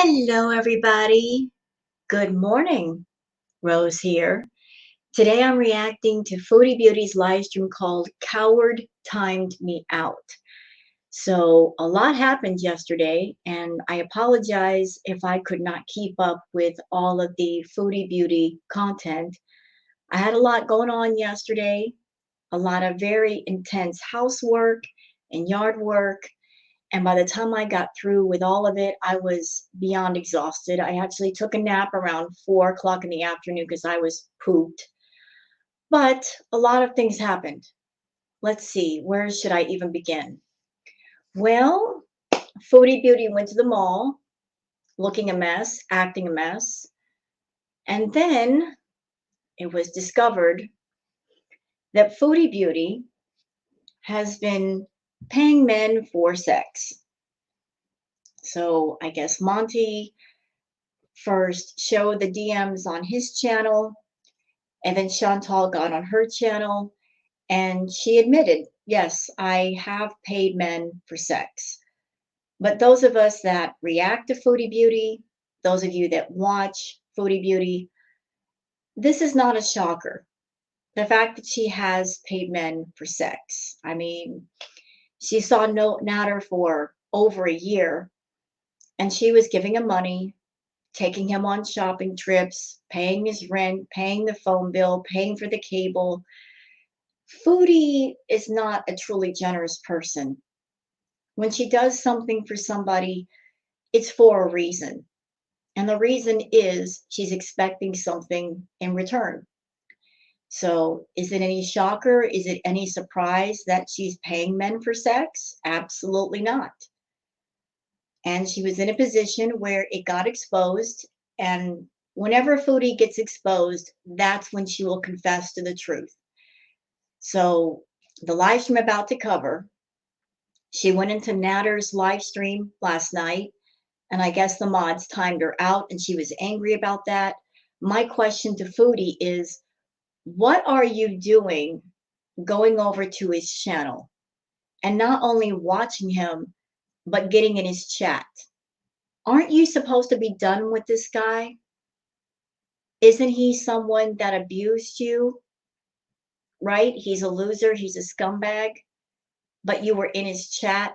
Hello, everybody. Good morning. Rose here. Today I'm reacting to Foodie Beauty's live stream called Coward Timed Me Out. So, a lot happened yesterday, and I apologize if I could not keep up with all of the Foodie Beauty content. I had a lot going on yesterday, a lot of very intense housework and yard work. And by the time I got through with all of it, I was beyond exhausted. I actually took a nap around 4 o'clock in the afternoon because I was pooped. But a lot of things happened. Let's see, where should I even begin? Well, Foodie Beauty went to the mall, looking a mess, acting a mess. And then it was discovered that Foodie Beauty has been paying men for sex. So I guess Monty first showed the DMs on his channel, and then Chantal got on her channel, and she admitted, yes, I have paid men for sex. But those of us that react to Foodie Beauty, those of you that watch Foodie Beauty, this is not a shocker. The fact that she has paid men for sex. I mean, she saw Natter for over a year, and she was giving him money, taking him on shopping trips, paying his rent, paying the phone bill, paying for the cable. Foodie is not a truly generous person. When she does something for somebody, it's for a reason. And the reason is she's expecting something in return. So, is it any shocker? Is it any surprise that she's paying men for sex? Absolutely not. And she was in a position where it got exposed. And whenever Foodie gets exposed, that's when she will confess to the truth. So the live stream about to cover, she went into Natter's live stream last night, and I guess the mods timed her out, and she was angry about that. My question to Foodie is, what are you doing going over to his channel and not only watching him, but getting in his chat? Aren't you supposed to be done with this guy? Isn't he someone that abused you? Right? He's a loser, he's a scumbag, but you were in his chat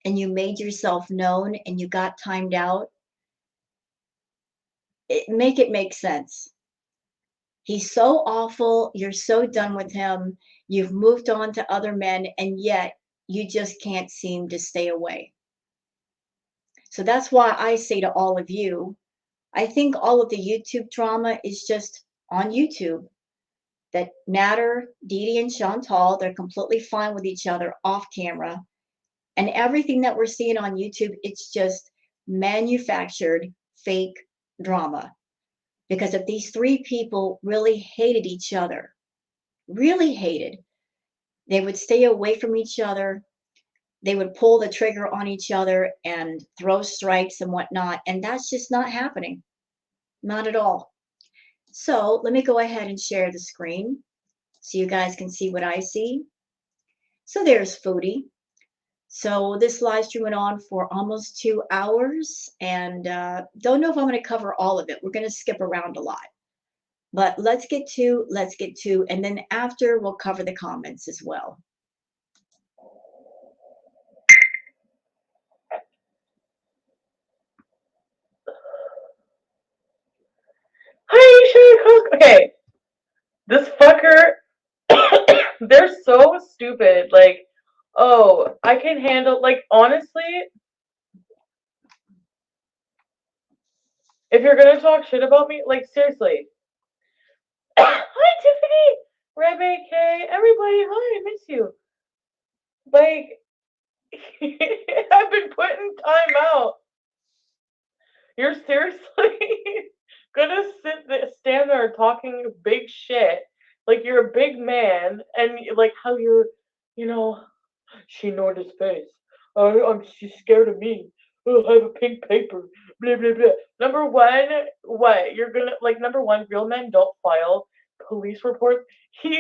and you made yourself known and you got timed out. Make it make sense. He's so awful, you're so done with him, you've moved on to other men, and yet you just can't seem to stay away. So that's why I say to all of you, I think all of the YouTube drama is just on YouTube. That Natter, Dee Dee, and Chantal, they're completely fine with each other off camera. And everything that we're seeing on YouTube, it's just manufactured fake drama. Because if these three people really hated each other, really hated, they would stay away from each other. They would pull the trigger on each other and throw strikes and whatnot. And that's just not happening. Not at all. So let me go ahead and share the screen so you guys can see what I see. So there's Foodie. So this live stream went on for almost 2 hours, and don't know if I'm going to cover all of it. We're going to skip around a lot. But let's get to, and then after we'll cover the comments as well. Okay, this fucker, they're so stupid. Like, oh, I can handle, like, honestly, if you're gonna talk shit about me, like, seriously. Hi, Tiffany, Rebbe, K, everybody, hi, I miss you. Like, I've been putting time out. You're seriously gonna stand there talking big shit, like you're a big man, and like how you're, you know, she ignored his face. She's scared of me. Oh, I have a pink paper. Blah blah blah. Number one, what you're gonna like? Number one, real men don't file police reports. He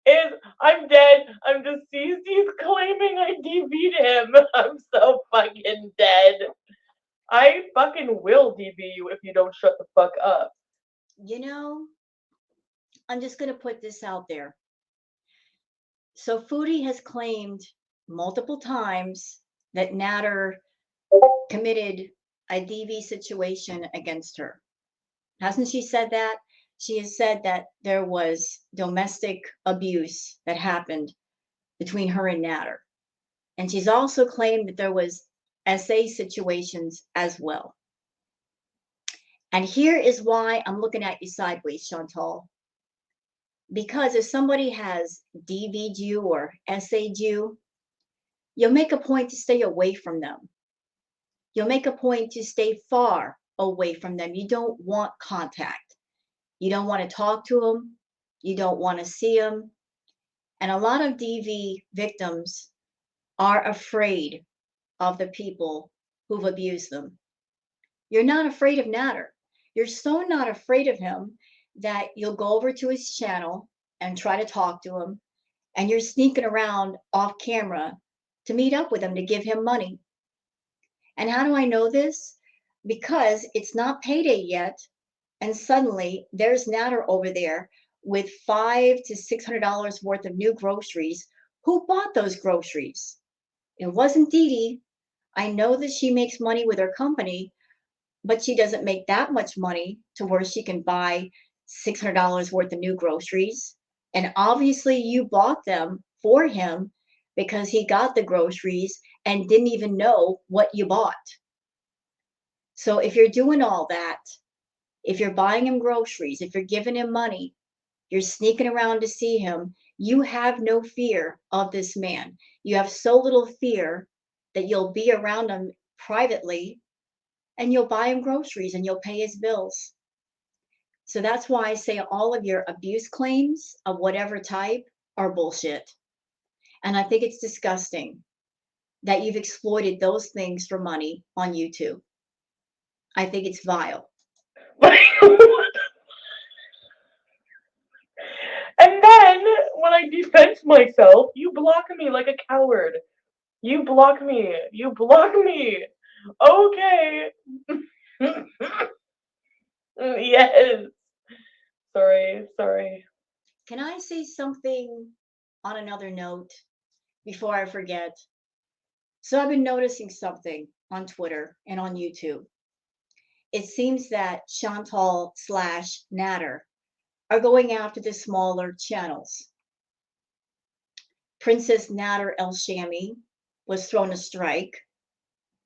is. I'm dead. I'm deceased. He's claiming I DV'd him. I'm so fucking dead. I fucking will DB you if you don't shut the fuck up. You know, I'm just going to put this out there. So Foodie has claimed multiple times that Natter committed a DV situation against her. Hasn't she said that? She has said that there was domestic abuse that happened between her and Natter. And she's also claimed that there was SA situations as well. And here is why I'm looking at you sideways, Chantal. Because if somebody has DV'd you or SA'd you, you'll make a point to stay away from them. You'll make a point to stay far away from them. You don't want contact. You don't want to talk to them. You don't want to see them. And a lot of DV victims are afraid of the people who've abused them. You're not afraid of Natter. You're so not afraid of him that you'll go over to his channel and try to talk to him. And you're sneaking around off camera to meet up with him to give him money. And how do I know this? Because it's not payday yet. And suddenly there's Natter over there with $500 to $600 worth of new groceries. Who bought those groceries? It wasn't Dee Dee. I know that she makes money with her company, but she doesn't make that much money to where she can buy $600 worth of new groceries. And obviously, you bought them for him because he got the groceries and didn't even know what you bought. So if you're doing all that, if you're buying him groceries, if you're giving him money, you're sneaking around to see him, you have no fear of this man. You have so little fear that you'll be around him privately and you'll buy him groceries and you'll pay his bills. So that's why I say all of your abuse claims of whatever type are bullshit. And I think it's disgusting that you've exploited those things for money on YouTube. I think it's vile. And then when I defend myself, you block me like a coward. You block me. You block me. Okay. Yes. Sorry. Can I say something on another note before I forget? So I've been noticing something on Twitter and on YouTube. It seems that Chantal slash Natter are going after the smaller channels. Princess Natter El Shami was thrown a strike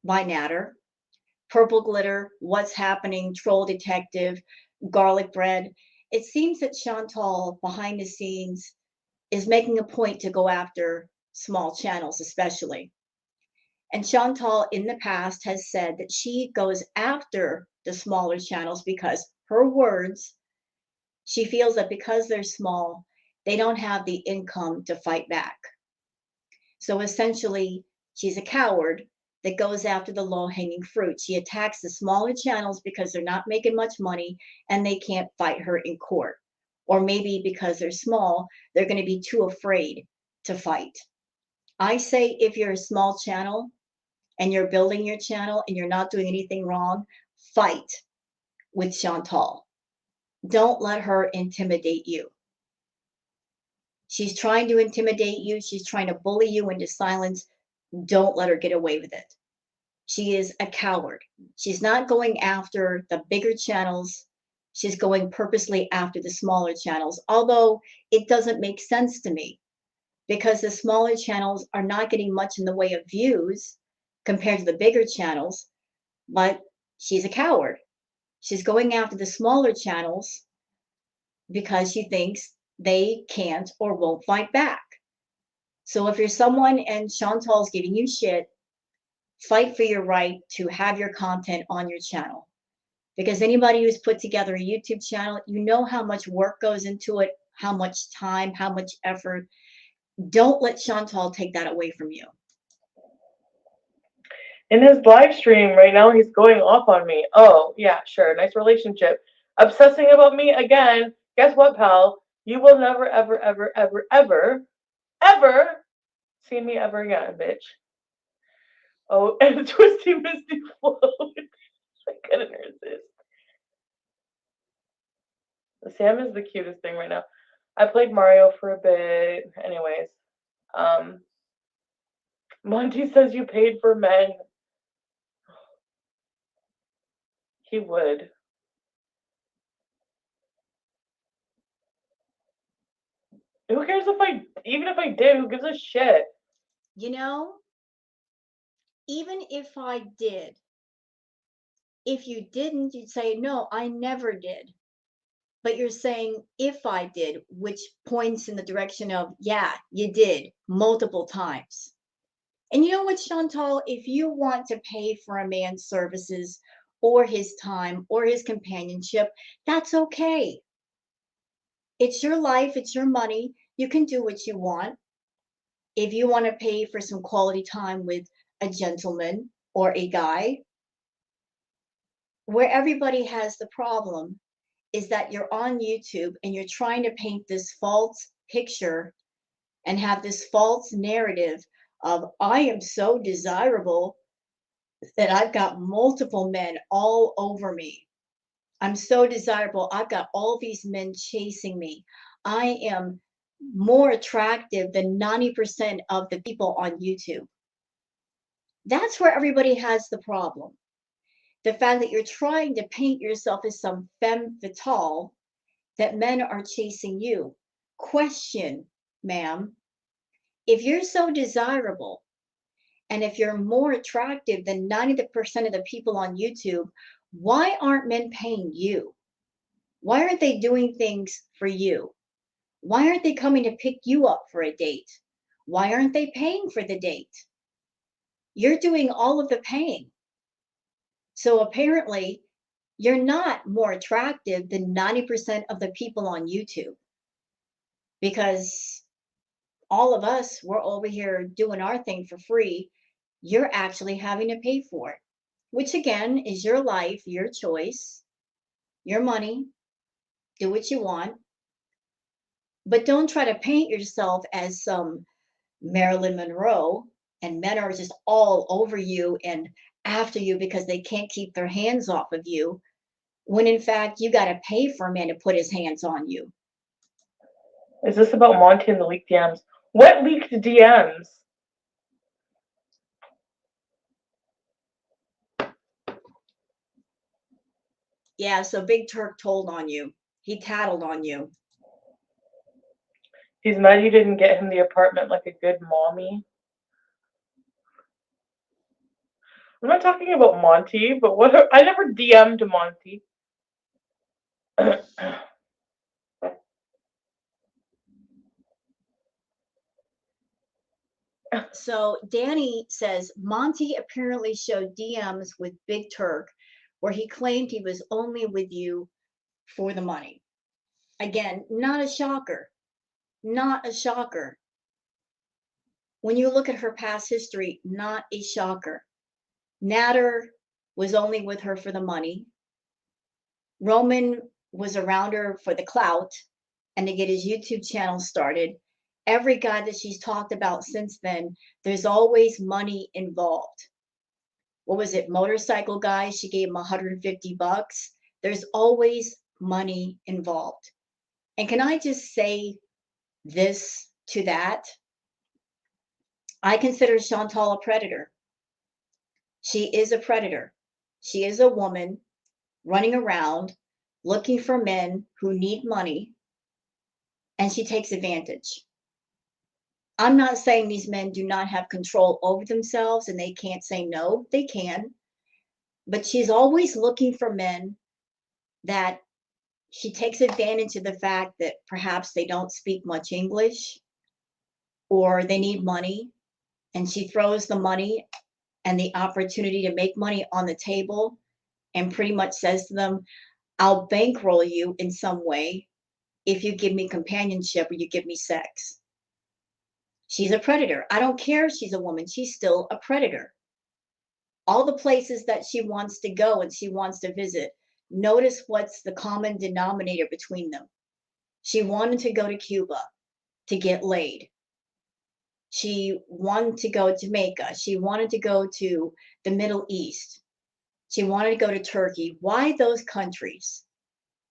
by Natter. Purple Glitter, What's Happening, Troll Detective, Garlic Bread. It seems that Chantal, behind the scenes, is making a point to go after small channels, especially. And Chantal, in the past, has said that she goes after the smaller channels because her words, she feels that because they're small, they don't have the income to fight back. So essentially, she's a coward that goes after the low hanging fruit. She attacks the smaller channels because they're not making much money and they can't fight her in court. Or maybe because they're small, they're going to be too afraid to fight. I say if you're a small channel and you're building your channel and you're not doing anything wrong, fight with Chantal. Don't let her intimidate you. She's trying to intimidate you. She's trying to bully you into silence. Don't let her get away with it. She is a coward. She's not going after the bigger channels. She's going purposely after the smaller channels, although it doesn't make sense to me because the smaller channels are not getting much in the way of views compared to the bigger channels, but she's a coward. She's going after the smaller channels because she thinks they can't or won't fight back. So if you're someone and Chantal's giving you shit, fight for your right to have your content on your channel. Because anybody who's put together a YouTube channel, you know how much work goes into it, how much time, how much effort. Don't let Chantal take that away from you. In his live stream right now, he's going off on me. Oh, yeah, sure. Nice relationship. Obsessing about me again. Guess what, pal? You will never, ever, ever, ever, ever, ever see me ever again, bitch. Oh, and the twisty misty flow. I couldn't resist. Sam is the cutest thing right now. I played Mario for a bit. Anyways, um, Monty says you paid for men. He would. Who cares if even if I did, who gives a shit? You know, even if I did, if you didn't, you'd say, no, I never did. But you're saying if I did, which points in the direction of, yeah, you did multiple times. And you know what, Chantal? If you want to pay for a man's services or his time or his companionship, that's okay. It's your life, it's your money. You can do what you want. If you want to pay for some quality time with a gentleman or a guy, where everybody has the problem is that you're on YouTube and you're trying to paint this false picture and have this false narrative of, I am so desirable that I've got multiple men all over me. I'm so desirable. I've got all these men chasing me. I am more attractive than 90% of the people on YouTube. That's where everybody has the problem. The fact that you're trying to paint yourself as some femme fatale, that men are chasing you. Question, ma'am, if you're so desirable and if you're more attractive than 90% of the people on YouTube, why aren't men paying you? Why aren't they doing things for you? Why aren't they coming to pick you up for a date? Why aren't they paying for the date? You're doing all of the paying. So apparently, you're not more attractive than 90% of the people on YouTube because all of us, we're over here doing our thing for free. You're actually having to pay for it, which again is your life, your choice, your money. Do what you want, but don't try to paint yourself as some Marilyn Monroe and men are just all over you and after you because they can't keep their hands off of you, when in fact you got to pay for a man to put his hands on you. Is this about Monty and the leaked DMs? What leaked DMs? Yeah, so Big Turk told on you. He tattled on you. He's mad you didn't get him the apartment like a good mommy. I'm not talking about Monty, but I never DM'd Monty. So Danny says Monty apparently showed DMs with Big Turk where he claimed he was only with you for the money. Again, not a shocker. Not a shocker. When you look at her past history, not a shocker. Natter was only with her for the money. Roman was around her for the clout and to get his YouTube channel started. Every guy that she's talked about since then, there's always money involved. What was it? Motorcycle guy, she gave him 150 bucks. There's always money involved. And can I just say this to that? I consider Chantal a predator. She is a predator. She is a woman running around looking for men who need money, and she takes advantage. I'm not saying these men do not have control over themselves and they can't say no. They can. But she's always looking for men that she takes advantage of the fact that perhaps they don't speak much English or they need money, and she throws the money and the opportunity to make money on the table and pretty much says to them, I'll bankroll you in some way if you give me companionship or you give me sex. She's a predator. I don't care if she's a woman, she's still a predator. All the places that she wants to go and she wants to visit, notice what's the common denominator between them. She wanted to go to Cuba to get laid. She wanted to go to Jamaica. She wanted to go to the Middle East. She wanted to go to Turkey. Why those countries?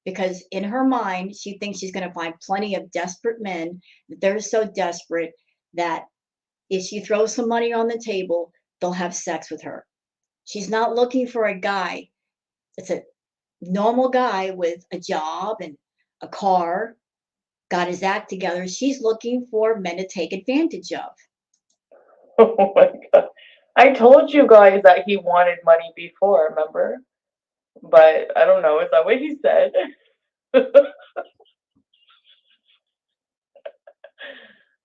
Because in her mind, she thinks she's going to find plenty of desperate men. That they're so desperate that if she throws some money on the table, they'll have sex with her. She's not looking for a guy that's a normal guy with a job and a car, got his act together. She's looking for men to take advantage of. Oh my god. I told you guys that he wanted money before, remember? But I don't know, is that what he said?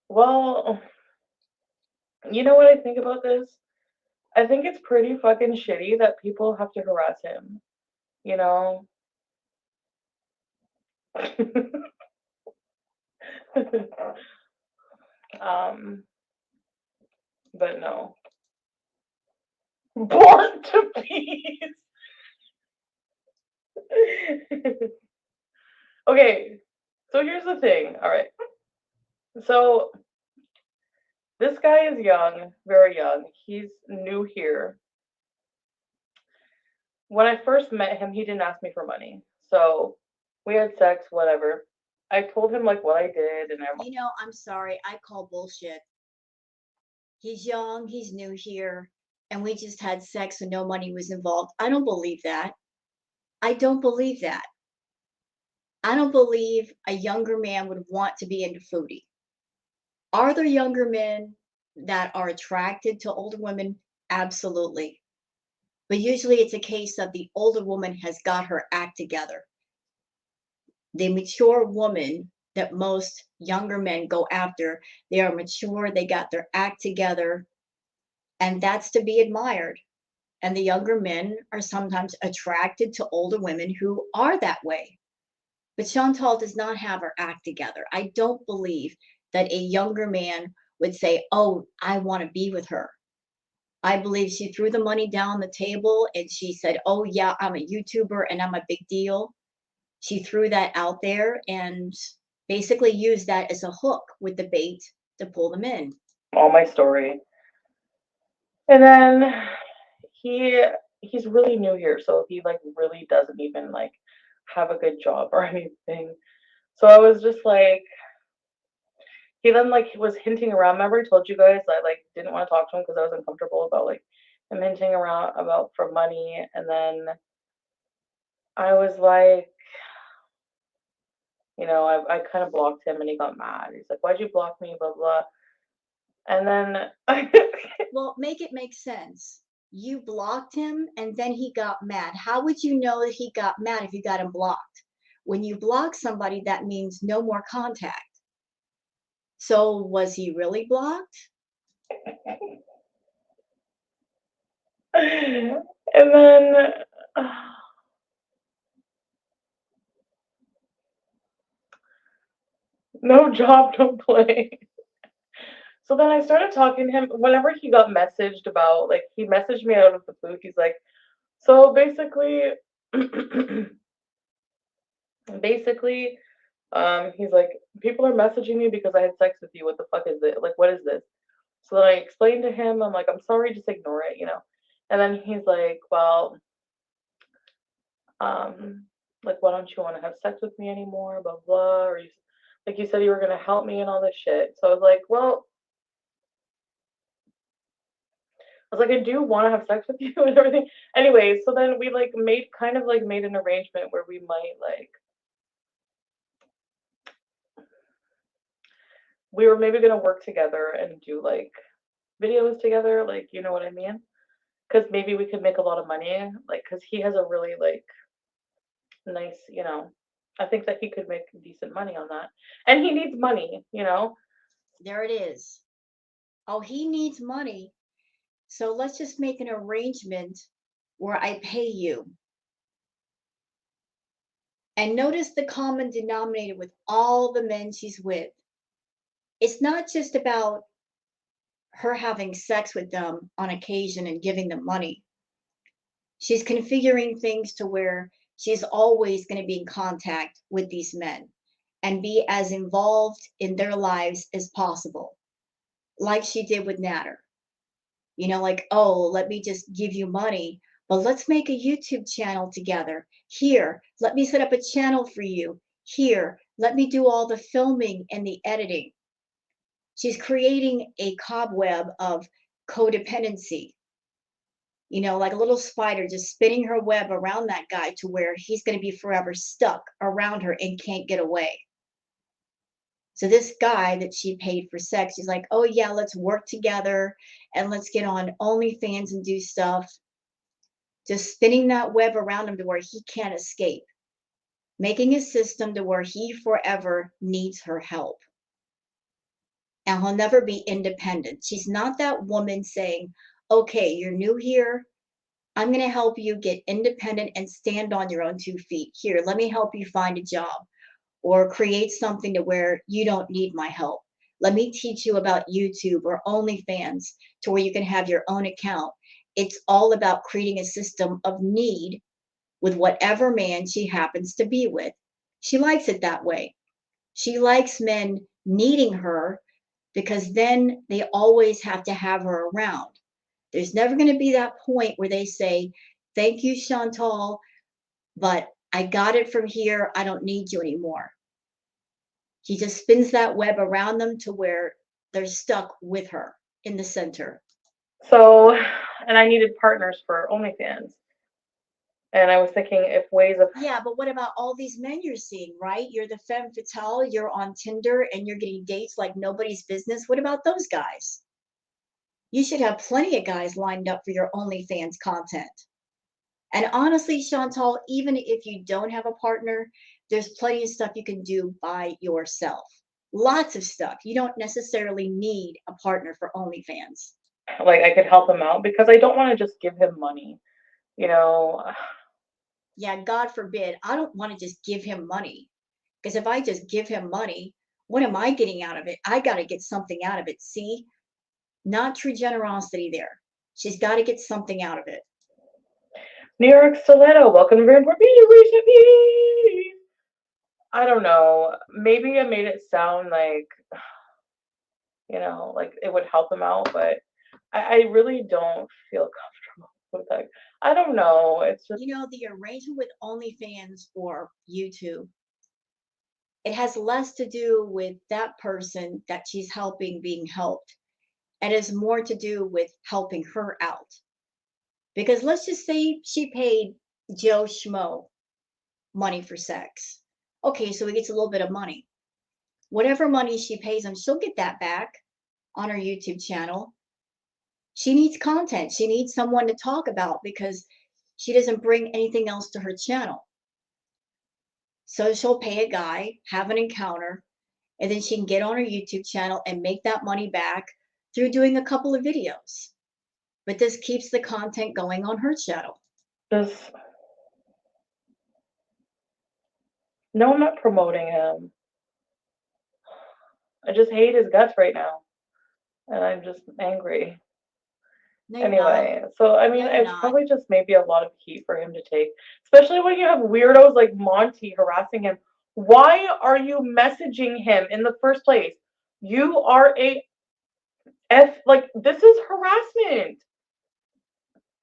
Well, you know what I think about this? I think it's pretty fucking shitty that people have to harass him, you know? um, but no. Born to peace. Okay, so here's the thing. All right. So this guy is young, very young. He's new here. When I first met him, he didn't ask me for money. So we had sex, whatever. I told him like what I did and everything. I'm sorry. I call bullshit. He's young, he's new here, and we just had sex and no money was involved. I don't believe that. I don't believe that. I don't believe a younger man would want to be into foodie. Are there younger men that are attracted to older women? Absolutely. But usually it's a case of the older woman has got her act together. The mature woman that most younger men go after, they are mature, they got their act together, and that's to be admired. And the younger men are sometimes attracted to older women who are that way. But Chantal does not have her act together. I don't believe that a younger man would say, "Oh, I want to be with her." I believe she threw the money down the table and she said, "Oh, yeah, I'm a YouTuber and I'm a big deal." She threw that out there and basically used that as a hook with the bait to pull them in. All my story. And then he he's really new here, so he like really doesn't even like have a good job or anything. So I was just like he then like he was hinting around. Remember I told you guys I like didn't want to talk to him because I was uncomfortable about like him hinting around about for money, and then I was like, I kind of blocked him and he got mad. He's like, "Why'd you block me?" Blah blah. And then Well, make it make sense. You blocked him and then he got mad. How would you know that he got mad if you got him blocked? When you block somebody, that means no more contact. So was he really blocked? and then no job, no play. So then I started talking to him whenever he got messaged about like he messaged me out of the blue. He's like, so basically basically, he's like, people are messaging me because I had sex with you. What the fuck is it? Like, what is this? So then I explained to him, I'm like, I'm sorry, just ignore it. And then he's like, well, um, like, why don't you want to have sex with me anymore? Blah blah. Or like you said you were gonna help me and all this shit. So I was like, well, I do want to have sex with you and everything. Anyway, so then we like made an arrangement where we might like we were maybe gonna work together and do like videos together, like you know what I mean? Because maybe we could make a lot of money, like because he has a really like nice, I think that he could make decent money on that, and he needs money. There it is. Oh, he needs money. So let's just make an arrangement where I pay you. And notice the common denominator with all the men she's with. It's not just about her having sex with them on occasion and giving them money. She's configuring things to where she's always going to be in contact with these men and be as involved in their lives as possible, like she did with Natter. Like, oh, let me just give you money. But let's make a YouTube channel together. Here, let me set up a channel for you. Here, let me do all the filming and the editing. She's creating a cobweb of codependency, like a little spider just spinning her web around that guy to where he's going to be forever stuck around her and can't get away. So this guy that she paid for sex, she's like, oh yeah, let's work together and let's get on OnlyFans and do stuff. Just spinning that web around him to where he can't escape, making a system to where he forever needs her help. And he'll never be independent. She's not that woman saying, okay, you're new here. I'm going to help you get independent and stand on your own 2 feet. Here, let me help you find a job or create something to where you don't need my help. Let me teach you about YouTube or OnlyFans to where you can have your own account. It's all about creating a system of need with whatever man she happens to be with. She likes it that way. She likes men needing her because then they always have to have her around. There's never going to be that point where they say, thank you, Chantal, but I got it from here. I don't need you anymore. She just spins that web around them to where they're stuck with her in the center. So, and I needed partners for OnlyFans. And I was thinking if ways of... Yeah, but what about all these men you're seeing, right? You're the femme fatale, you're on Tinder, and you're getting dates like nobody's business. What about those guys? You should have plenty of guys lined up for your OnlyFans content. And honestly, Chantal, even if you don't have a partner, there's plenty of stuff you can do by yourself. Lots of stuff. You don't necessarily need a partner for OnlyFans. Like I could help him out because I don't want to just give him money, you know. Yeah, God forbid. I don't want to just give him money. Because if I just give him money, what am I getting out of it? I got to get something out of it. See, not true generosity there. She's got to get something out of it. New York Stiletto, welcome to Grand Portfolio. I don't know. Maybe I made it sound like, like it would help him out, but I really don't feel comfortable with that. I don't know. It's just, The arrangement with OnlyFans or YouTube, it has less to do with that person that she's helping being helped. And it's more to do with helping her out. Because let's just say she paid Joe Schmo money for sex. Okay, so he gets a little bit of money. Whatever money she pays him, she'll get that back on her YouTube channel. She needs content. She needs someone to talk about because she doesn't bring anything else to her channel. So she'll pay a guy, have an encounter, and then she can get on her YouTube channel and make that money back through doing a couple of videos. But this keeps the content going on her channel. just no, I'm not promoting him. I just hate his guts right now. And I'm just angry. No, Anyway, so I mean, no, it's probably just maybe a lot of heat for him to take, especially when you have weirdos like Monty harassing him. Why are you messaging him in the first place? You are like this is harassment.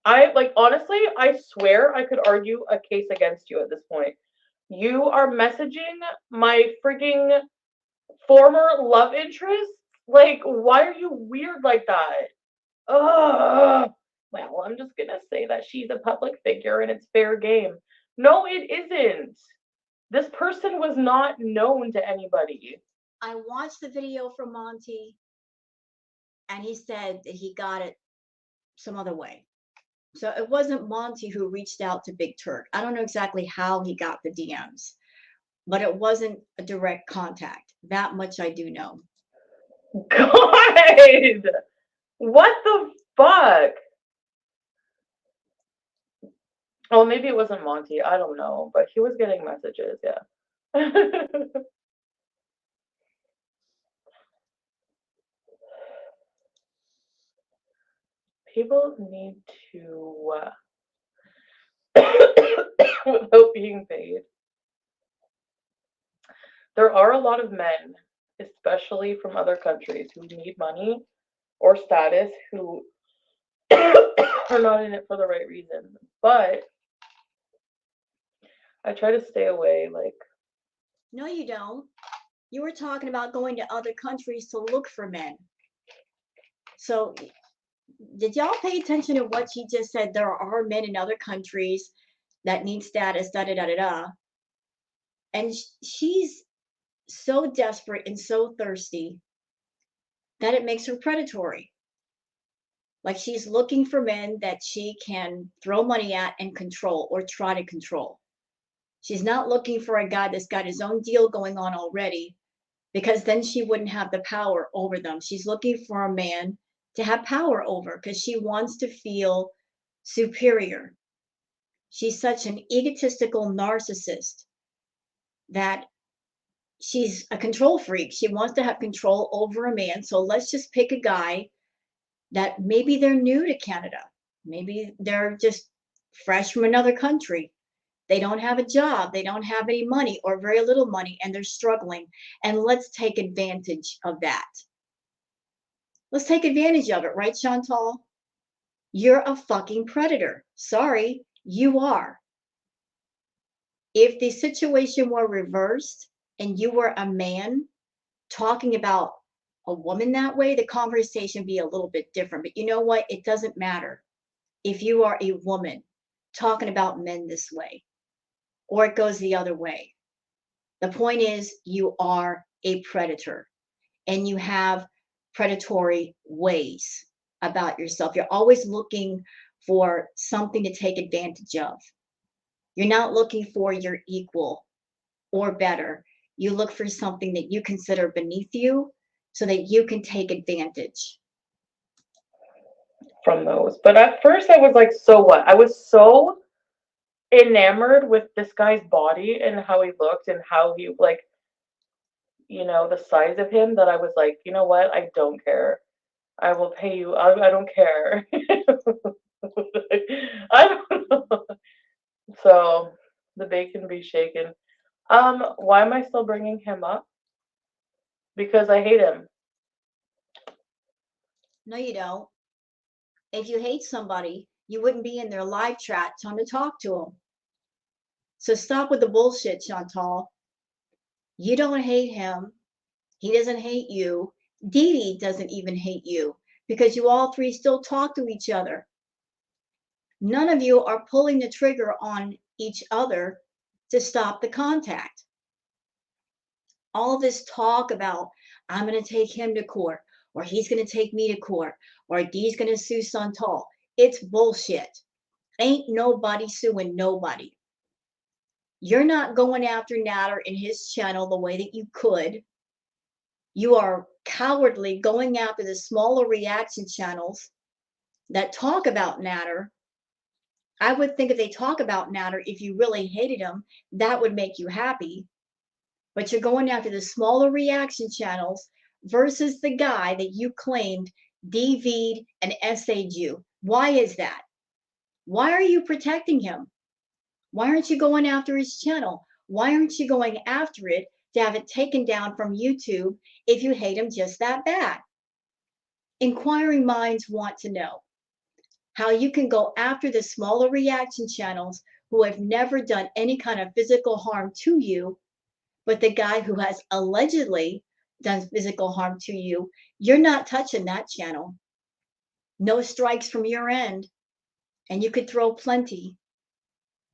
I like honestly, I swear I could argue a case against you at this point. You are messaging my frigging former love interest? Like, why are you weird like that? Ugh. Well, I'm just gonna say that she's a public figure and it's fair game. No, it isn't. This person was not known to anybody. I watched the video from Monty and he said that he got it some other way. So it wasn't Monty who reached out to Big Turk. I don't know exactly how he got the DMs, but it wasn't a direct contact. That much I do know. God! What the fuck? Oh, maybe it wasn't Monty. I don't know. But he was getting messages, yeah. People need to, without being paid. There are a lot of men, especially from other countries, who need money or status, who are not in it for the right reason. But I try to stay away. Like, No, you don't. You were talking about going to other countries to look for men. So, did y'all pay attention to what she just said? There are men in other countries that need status, da da da da da. And she's so desperate and so thirsty that it makes her predatory. Like she's looking for men that she can throw money at and control or try to control. She's not looking for a guy that's got his own deal going on already because then she wouldn't have the power over them. She's looking for a man to have power over because she wants to feel superior. She's such an egotistical narcissist that she's a control freak. She wants to have control over a man. So let's just pick a guy that maybe they're new to Canada. Maybe they're just fresh from another country. They don't have a job, they don't have any money or very little money, and they're struggling. And let's take advantage of that. Let's take advantage of it, right, Chantal? You're a fucking predator. Sorry, you are. If the situation were reversed and you were a man talking about a woman that way, the conversation would be a little bit different. But you know what? It doesn't matter if you are a woman talking about men this way or it goes the other way. The point is, you are a predator and you have predatory ways about yourself. You're always looking for something to take advantage of. You're not looking for your equal or better. You look for something that you consider beneath you so that you can take advantage. from those. But at first, I was like, so what? I was so enamored with this guy's body and how he looked and how he, like, the size of him that I was like, you know what? I don't care. I will pay you. I don't care. I don't know. So the bacon be shaken. Why am I still bringing him up? Because I hate him. No, you don't. If you hate somebody, you wouldn't be in their live chat trying to talk to them. So stop with the bullshit, Chantal. You don't hate him. He doesn't hate you. Dee Dee doesn't even hate you because you all three still talk to each other. None of you are pulling the trigger on each other to stop the contact. All this talk about, I'm going to take him to court, or he's going to take me to court, or Dee's going to sue Chantal. It's bullshit. Ain't nobody suing nobody. You're not going after Natter in his channel the way that you could. You are cowardly going after the smaller reaction channels that talk about Natter. I would think if they talk about Natter, if you really hated him, that would make you happy. But you're going after the smaller reaction channels versus the guy that you claimed DV'd and essayed you. Why is that? Why are you protecting him? Why aren't you going after his channel? Why aren't you going after it to have it taken down from YouTube if you hate him just that bad? Inquiring minds want to know how you can go after the smaller reaction channels who have never done any kind of physical harm to you, but the guy who has allegedly done physical harm to you, you're not touching that channel. No strikes from your end, and you could throw plenty.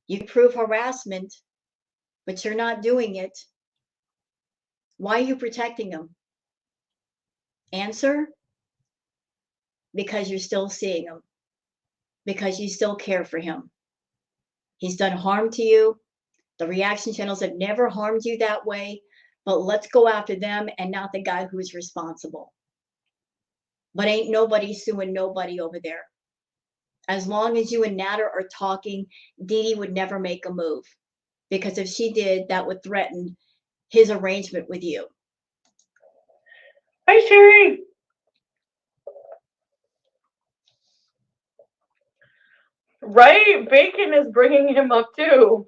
You prove harassment, but you're not doing it. Why are you protecting him? Answer: because you're still seeing him, because you still care for him. He's done harm to you. The reaction channels have never harmed you that way, but let's go after them and not the guy who's responsible. But ain't nobody suing nobody over there. As long as you and Natter are talking, Dee Dee would never make a move, because if she did, that would threaten his arrangement with you. Hi, Sherry. Right? Bacon is bringing him up too.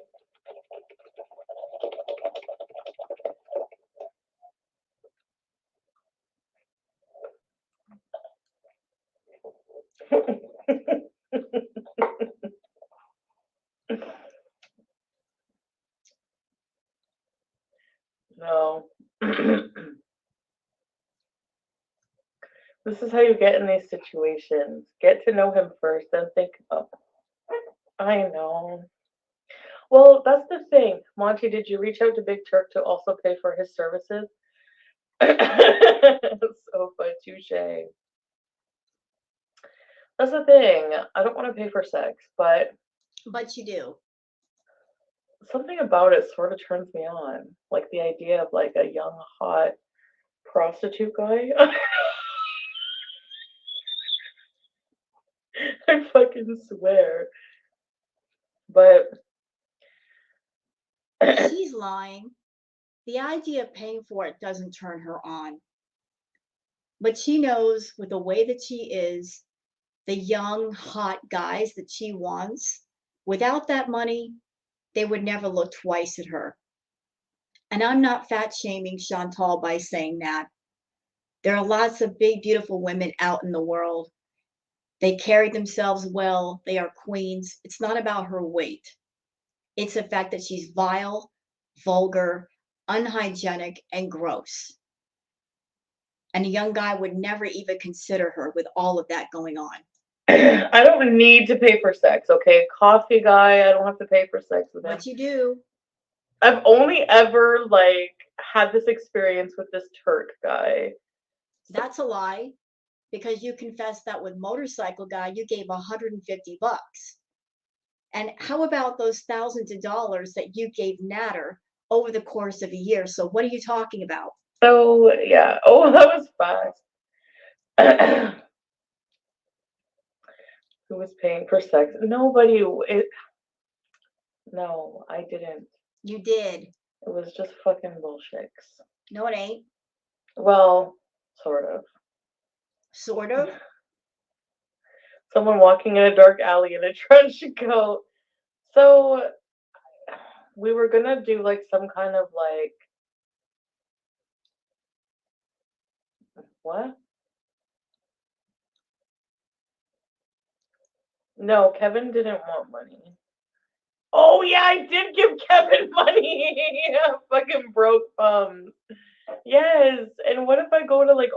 This is how you get in these situations. Get to know him first, then think about. I know. Well, that's the thing. Monty, did you reach out to Big Turk to also pay for his services? So fun, touche. That's the thing. I don't want to pay for sex, but But you do. something about it sort of turns me on. Like the idea of like a young, hot prostitute guy. I fucking swear. But She's lying. The idea of paying for it doesn't turn her on. But she knows with the way that she is, the young, hot guys that she wants, without that money, they would never look twice at her. And I'm not fat shaming Chantal by saying that. There are lots of big, beautiful women out in the world. They carry themselves well. They are queens. It's not about her weight. It's the fact that she's vile, vulgar, unhygienic, and gross. And a young guy would never even consider her with all of that going on. I don't need to pay for sex, okay? Coffee guy, I don't have to pay for sex with him. But you do. I've only ever like had this experience with this Turk guy. That's a lie because you confessed that with motorcycle guy you gave $150. And how about those thousands of dollars that you gave Natter over the course of a year? So what are you talking about? So yeah. Oh, that was fast. Who was paying for sex? Nobody. No, I didn't. You did. It was just fucking bullshit. No, it ain't. Well, sort of. Sort of. Someone walking in a dark alley in a trench coat. So we were gonna do like some kind of like what? No, Kevin didn't want money. Oh yeah, I did give Kevin money. Fucking broke bums. Yes, and what if I go to like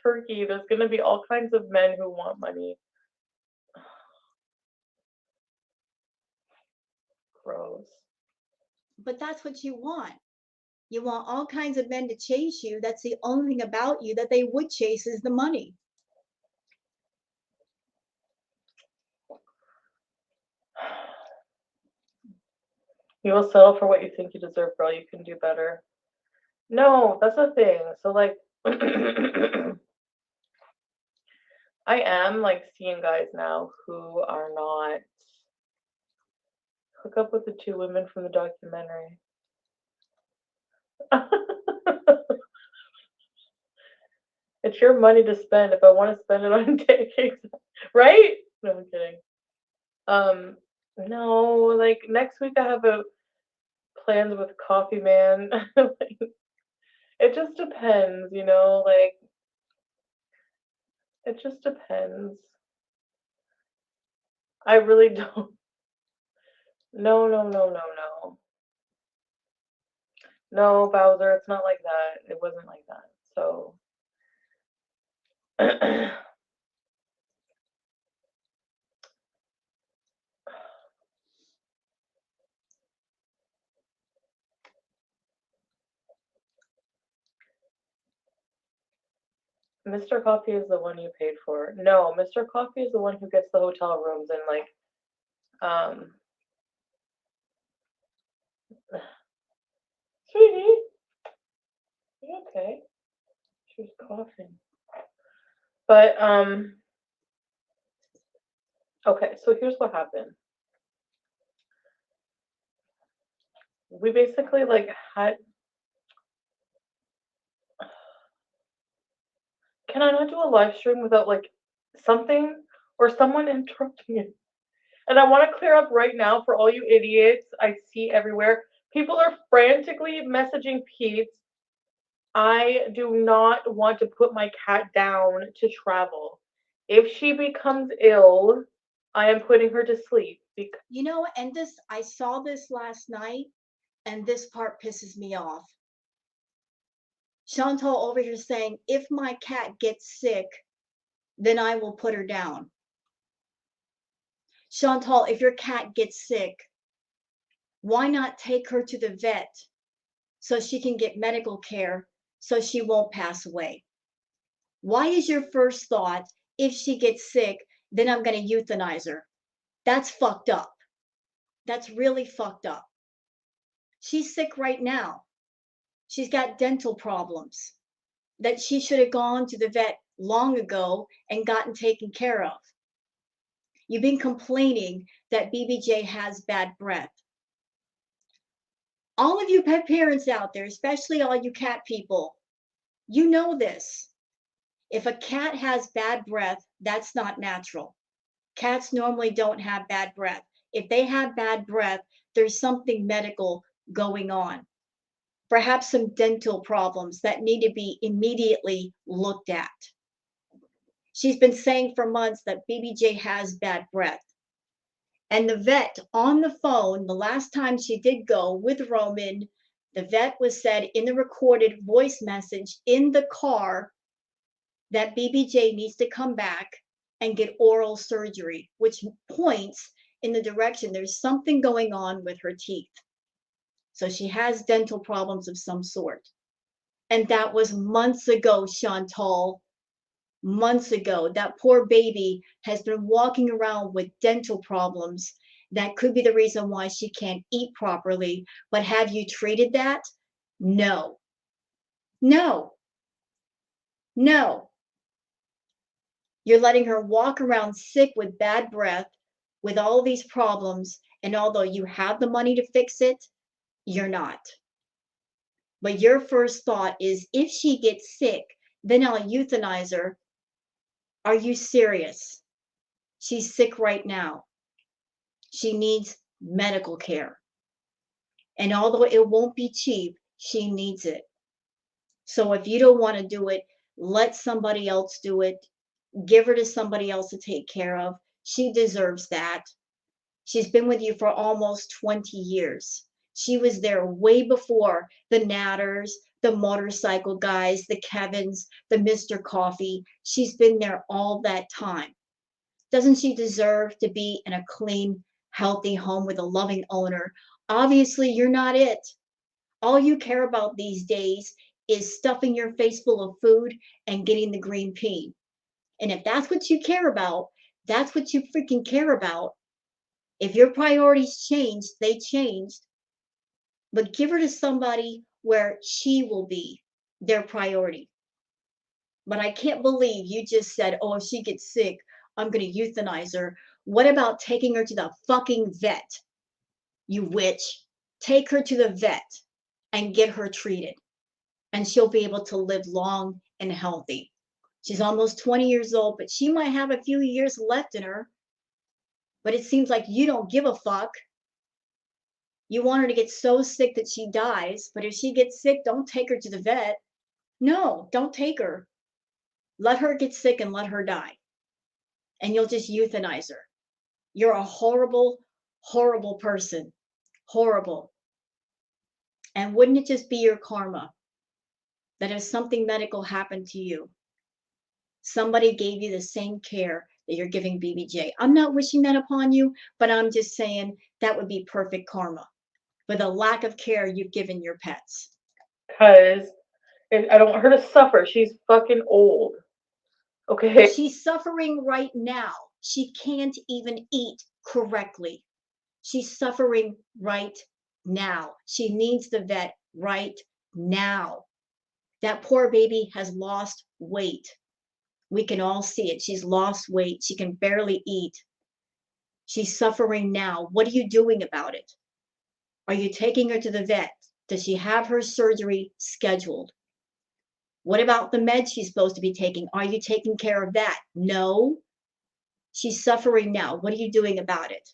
Turkey? There's gonna be all kinds of men who want money. Gross. But that's what you want. You want all kinds of men to chase you. That's the only thing about you that they would chase is the money. You will settle for what you think you deserve, girl. You can do better. No, that's the thing. So like I am like seeing guys now who are not hook up with the two women from the documentary. It's your money to spend if I want to spend it on dating, right? No, I'm kidding. No, like next week I have a plans with Coffee Man. Like, it just depends, you know, like it just depends. I really don't. No, no, no, no, no. No, Bowser, it's not like that. It wasn't like that. So Mr. Coffee is the one you paid for. No, Mr. Coffee is the one who gets the hotel rooms and like um sweetie, you okay? She was coughing. But okay, so here's what happened. We basically like had can I not do a live stream without like something or someone interrupting me? And I want to clear up right now for all you idiots I see everywhere. People are frantically messaging Pete. I do not want to put my cat down to travel. If she becomes ill, I am putting her to sleep. You know, and this, I saw this last night, and this part pisses me off. Chantal over here saying, if my cat gets sick, then I will put her down. Chantal, if your cat gets sick, why not take her to the vet so she can get medical care so she won't pass away? Why is your first thought, if she gets sick, then I'm going to euthanize her? That's fucked up. That's really fucked up. She's sick right now. She's got dental problems that she should have gone to the vet long ago and gotten taken care of. You've been complaining that BBJ has bad breath. All of you pet parents out there, especially all you cat people, you know this. If a cat has bad breath, that's not natural. Cats normally don't have bad breath. If they have bad breath, there's something medical going on. Perhaps some dental problems that need to be immediately looked at. She's been saying for months that BBJ has bad breath. And the vet on the phone, the last time she did go with Roman, the vet was said in the recorded voice message in the car that BBJ needs to come back and get oral surgery, which points in the direction there's something going on with her teeth. So she has dental problems of some sort. And that was months ago, Chantal. Months ago. That poor baby has been walking around with dental problems. That could be the reason why she can't eat properly. But have you treated that? No. No. No. You're letting her walk around sick with bad breath, with all these problems. And although you have the money to fix it, you're not. But your first thought is, if she gets sick, then I'll euthanize her. Are you serious? She's sick right now. She needs medical care. And although it won't be cheap, she needs it. So if you don't want to do it, let somebody else do it. Give her to somebody else to take care of. She deserves that. She's been with you for almost 20 years. She was there way before the Natters, the motorcycle guys, the Kevins, the Mr. Coffee. She's been there all that time. Doesn't she deserve to be in a clean, healthy home with a loving owner? Obviously, you're not it. All you care about these days is stuffing your face full of food and getting the green pea. And if that's what you care about, that's what you freaking care about. If your priorities changed, they changed. But give her to somebody where she will be their priority. But I can't believe you just said, oh, if she gets sick, I'm going to euthanize her. What about taking her to the fucking vet? You witch. Take her to the vet and get her treated. And she'll be able to live long and healthy. She's almost 20 years old, but she might have a few years left in her. But it seems like you don't give a fuck. You want her to get so sick that she dies. But if she gets sick, don't take her to the vet. No, don't take her. Let her get sick and let her die. And you'll just euthanize her. You're a horrible, horrible person. Horrible. And wouldn't it just be your karma that if something medical happened to you, somebody gave you the same care that you're giving BBJ? I'm not wishing that upon you, but I'm just saying that would be perfect karma for the lack of care you've given your pets. Because I don't want her to suffer. She's fucking old. Okay? She's suffering right now. She can't even eat correctly. She's suffering right now. She needs the vet right now. That poor baby has lost weight. We can all see it. She's lost weight. She can barely eat. She's suffering now. What are you doing about it? Are you taking her to the vet? Does she have her surgery scheduled? What about the meds she's supposed to be taking? Are you taking care of that? No. She's suffering now. What are you doing about it?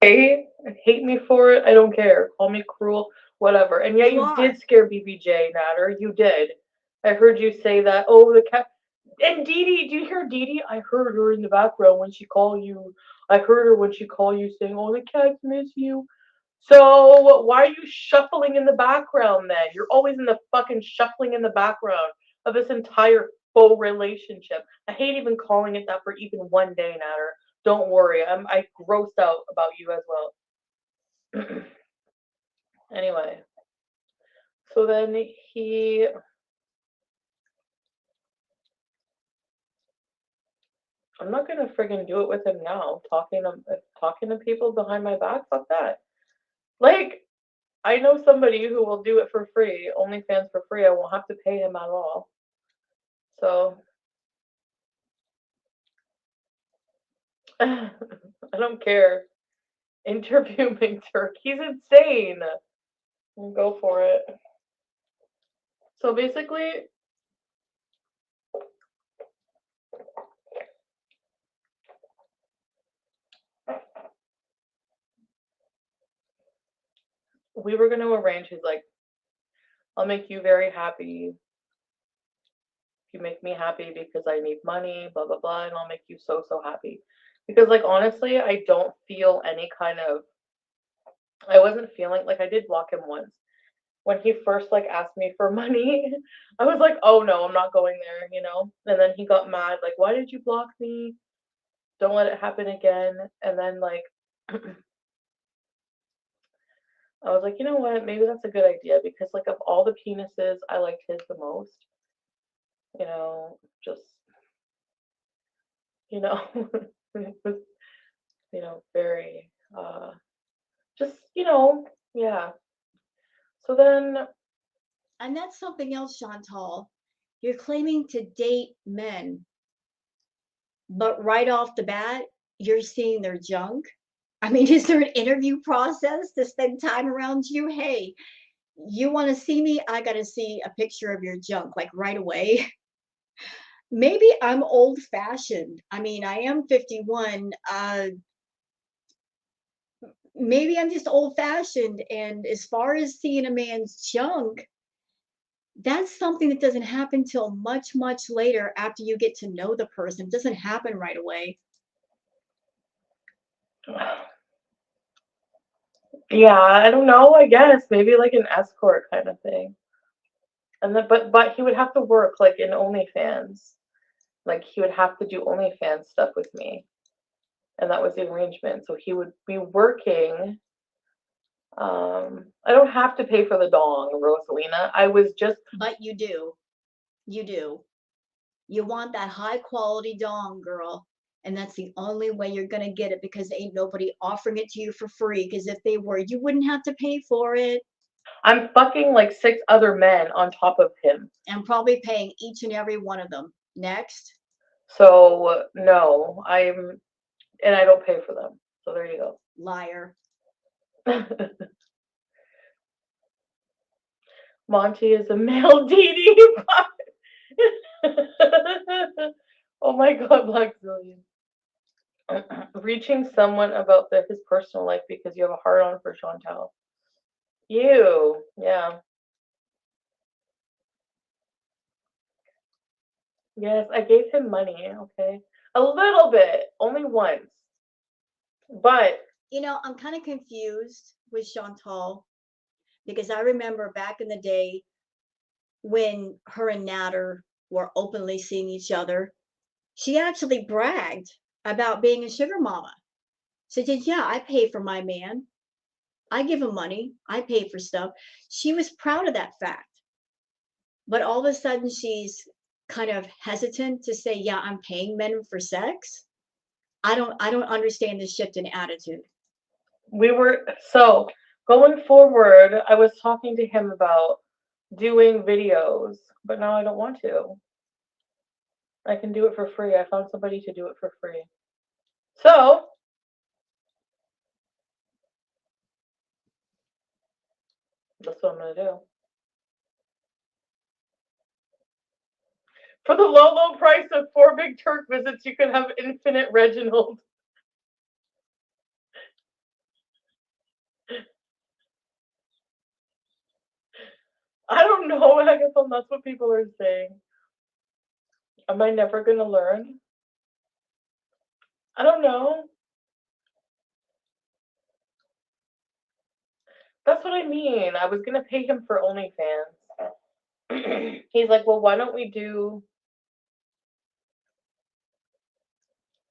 Hey, hate me for it. I don't care. Call me cruel, whatever. And yet You you are. did scare BBJ, Natter. You did. I heard you say that. Oh, the cat. And Dee Dee, do you hear Dee Dee? I heard her in the background when she called you. I heard her when she called you saying, "Oh, the cats miss you." So why are you shuffling in the background then? You're always in the fucking shuffling in the background of this entire faux relationship. I hate even calling it that for even one day, Natter. Don't worry, I grossed out about you as well. Anyway, so then he I'm not gonna friggin' do it with him now. Talking to people behind my back, fuck that. Like, I know somebody who will do it for free, OnlyFans for free. I won't have to pay him at all. So I don't care. Interview Big Turk. He's insane. Go for it. So basically, we were gonna arrange. He's like, I'll make you very happy. You make me happy because I need money, blah blah blah, and I'll make you so so happy. Because like honestly, I don't feel any kind of I wasn't feeling like I did block him once. When he first like asked me for money, I was like, "Oh no, I'm not going there," you know? And then he got mad like, "Why did you block me? Don't let it happen again." And then like I was like, "You know what? Maybe that's a good idea because like of all the penises, I liked his the most." You know, just you know, it was, very just, yeah. So then And that's something else, Chantal. You're claiming to date men, but right off the bat, you're seeing their junk. I mean, is there an interview process to spend time around you? Hey, you want to see me? I got to see a picture of your junk, like right away. Maybe I'm old fashioned. I mean, I am 51. Maybe I'm just old fashioned. And as far as seeing a man's junk, that's something that doesn't happen till much, much later after you get to know the person. It doesn't happen right away. yeah, I don't know, I guess maybe like an escort kind of thing. And then but he would have to work like in OnlyFans. Like he would have to do OnlyFans stuff with me. And that was the arrangement. So he would be working. I don't have to pay for the dong, Rosalina. I was just But you do. You do. You want that high quality dong, girl. And that's the only way you're going to get it because ain't nobody offering it to you for free. Because if they were, you wouldn't have to pay for it. I'm fucking like 6 other men on top of him. And probably paying each and every one of them. Next. So no, and I don't pay for them. So there you Liar. go. Monty is a male DD. Oh my god, Black Zillion. Reaching someone about his personal life because you have a hard on for Chantal. You, yeah. Yes, I gave him money, okay? A little bit, only once. But I'm kind of confused with Chantal because I remember back in the day when her and Natter were openly seeing each other, she actually bragged about being a sugar mama. She said, yeah, I pay for my man. I give him money. I pay for stuff. She was proud of that fact. But all of a sudden, she's kind of hesitant to say, yeah, I'm paying men for sex. I don't understand the shift in attitude. we were, so going forward, I was talking to him about doing videos, but now I don't want to. I can do it for free. I found somebody to do it for free. So, that's what I'm going to do. For the low, low price of 4 Big Turk visits, you can have infinite Reginald. I don't know, Hackathon. That's what people are saying. Am I never going to learn? I don't know. That's what I mean. I was going to pay him for OnlyFans. He's like, well, why don't we do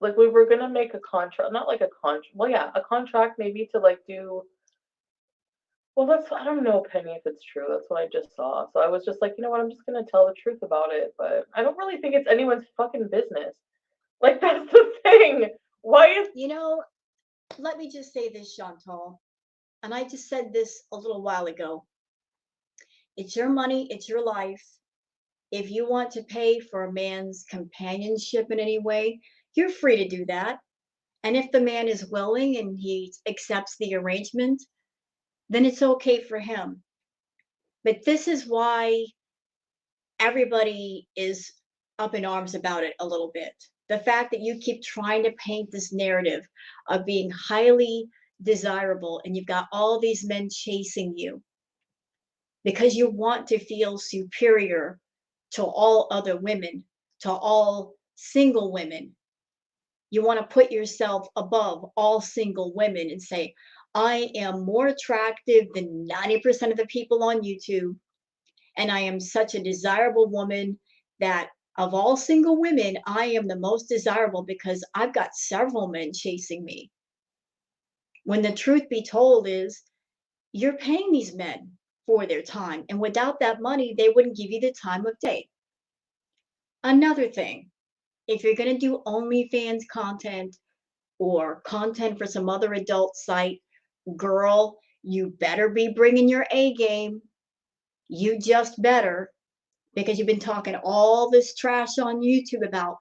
like we were gonna make a contract, not like a contract. Well, yeah, a contract maybe to like do. Well, that's I don't know, Penny, if it's true. That's what I just saw. So I was just like, you know what? I'm just gonna tell the truth about it. But I don't really think it's anyone's fucking business. Like that's the thing. Why is You know, let me just say this, Chantal, and I just said this a little while ago. It's your money, it's your life. If you want to pay for a man's companionship in any way, you're free to do that. And if the man is willing and he accepts the arrangement, then it's okay for him. But this is why everybody is up in arms about it a little bit. The fact that you keep trying to paint this narrative of being highly desirable and you've got all these men chasing you because you want to feel superior to all other women, to all single women. You want to put yourself above all single women and say, I am more attractive than 90% of the people on YouTube. And I am such a desirable woman that of all single women, I am the most desirable because I've got several men chasing me. When the truth be told is you're paying these men for their time. And without that money, they wouldn't give you the time of day. Another thing, if you're going to do OnlyFans content or content for some other adult site, girl, you better be bringing your A game. You just better, because you've been talking all this trash on YouTube about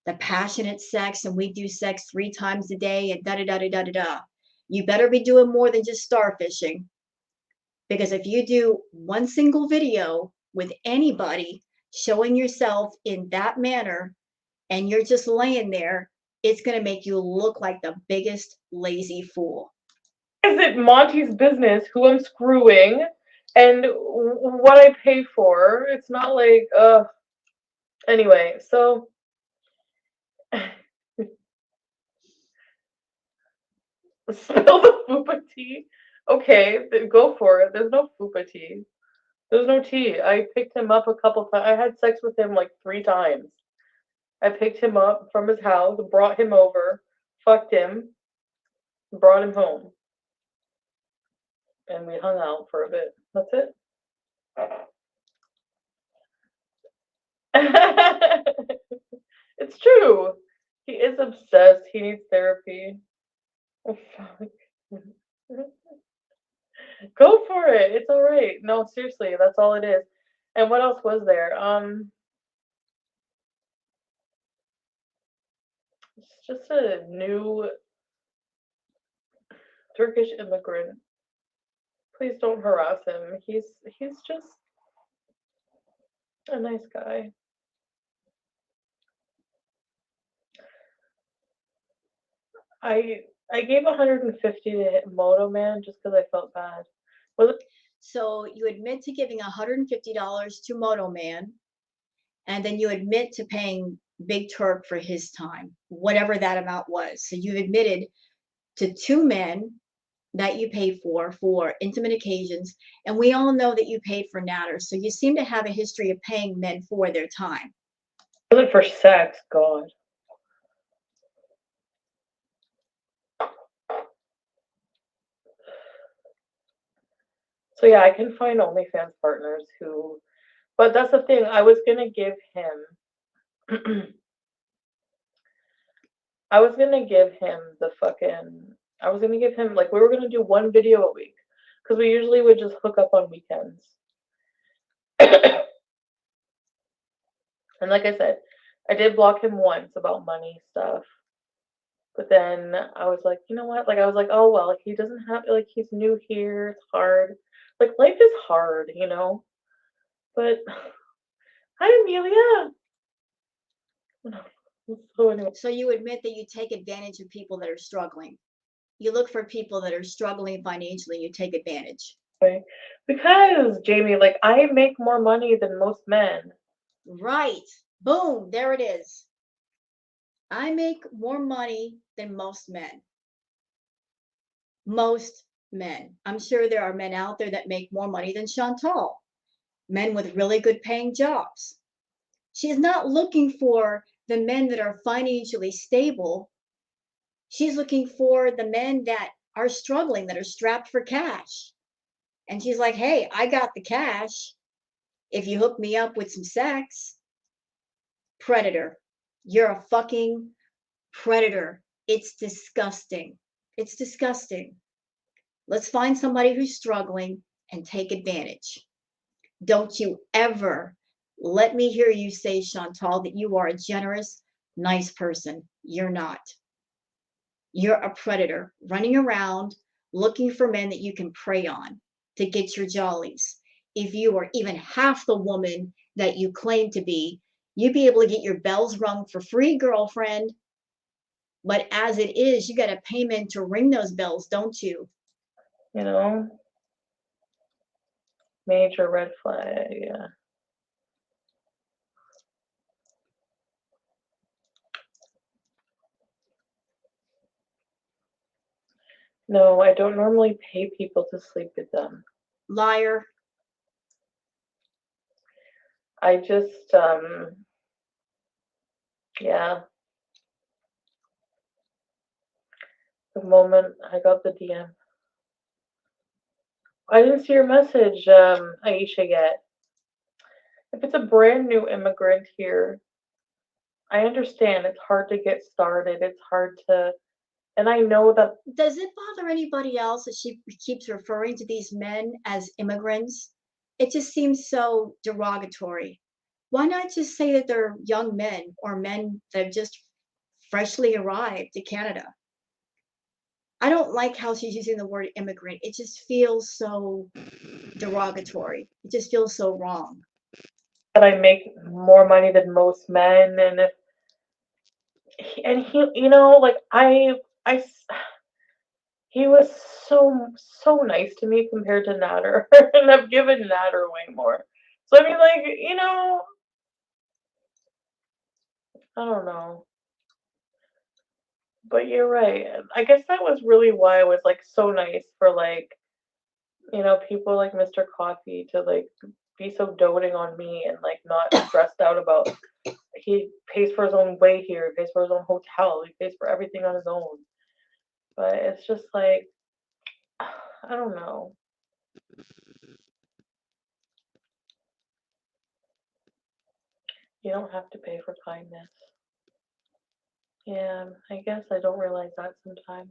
the passionate sex and we do sex 3 times a day and da da da da da da da. You better be doing more than just starfishing. Because if you do one single video with anybody showing yourself in that manner and you're just laying there, it's going to make you look like the biggest lazy fool. is it Monty's business who I'm screwing and what I pay for? It's not like anyway, so spill the fupa tea. Okay, go for it. There's no fupa tea. There's no tea. I picked him up a couple times. I had sex with him like 3 times. I picked him up from his house, brought him over, fucked him, brought him home, and we hung out for a bit. That's it. It's true. He is obsessed. He needs therapy. Oh, fuck. Go for it. It's all right. No, seriously, that's all it is. And what else was there? It's just a new Turkish immigrant. Please don't harass him. He's just a nice guy. I gave 150 to hit Moto Man just because I felt bad. Was it? So you admit to giving $150 to Moto Man, and then you admit to paying Big Turk for his time, whatever that amount was. So you've admitted to 2 men that you paid for intimate occasions, and we all know that you paid for natters. So you seem to have a history of paying men for their time. Was it for sex? God. So yeah, I can find OnlyFans partners who, but that's the thing. I was gonna give him, I was gonna give him the fucking, I was gonna give him like we were gonna do one video a week because we usually would just hook up on weekends. And like I said, I did block him once about money stuff. But then I was like, you know what? Like I was like, oh well, he doesn't have like he's new here. It's hard. Like life is hard, you know. But hi Amelia. So anyway, So you admit that you take advantage of people that are struggling. You look for people that are struggling financially, you take advantage. because Jamie, like I make more money than most men. Right. Boom, there it is. I make more money than most men. Most men. I'm sure there are men out there that make more money than Chantal, men with really good paying jobs. She is not looking for the men that are financially stable. She's looking for the men that are struggling, that are strapped for cash. And she's like, hey, I got the cash. If you hook me up with some sex, predator. You're a fucking predator. It's disgusting. It's disgusting. Let's find somebody who's struggling and take advantage. Don't you ever let me hear you say, Chantal, that you are a generous, nice person. You're not. You're a predator running around looking for men that you can prey on to get your jollies. If you were even half the woman that you claim to be, you'd be able to get your bells rung for free, girlfriend. But as it is, you got to pay men to ring those bells, don't you? You know? Major red flag, yeah. No, I don't normally pay people to sleep with them. Liar. I just, yeah. The moment I got the DM. I didn't see your message, Aisha, yet. If it's a brand new immigrant here, I understand it's hard to get started. It's hard to, and I know that. Does it bother anybody else that she keeps referring to these men as immigrants? It just seems so derogatory. Why not just say that they're young men or men that have just freshly arrived to Canada? I don't like how she's using the word immigrant. It just feels so derogatory. It just feels so wrong. That I make more money than most men, and if and he, like he was so nice to me compared to Natter, and I've given Natter way more. So I mean, like, I don't know, but you're right. I guess that was really why it was like so nice for like people like Mr. Coffee to like be so doting on me and like not stressed out about he pays for his own way here, he pays for his own hotel, he pays for everything on his own. But it's just like I don't know. You don't have to pay for kindness. Yeah, I guess I don't realize that sometimes.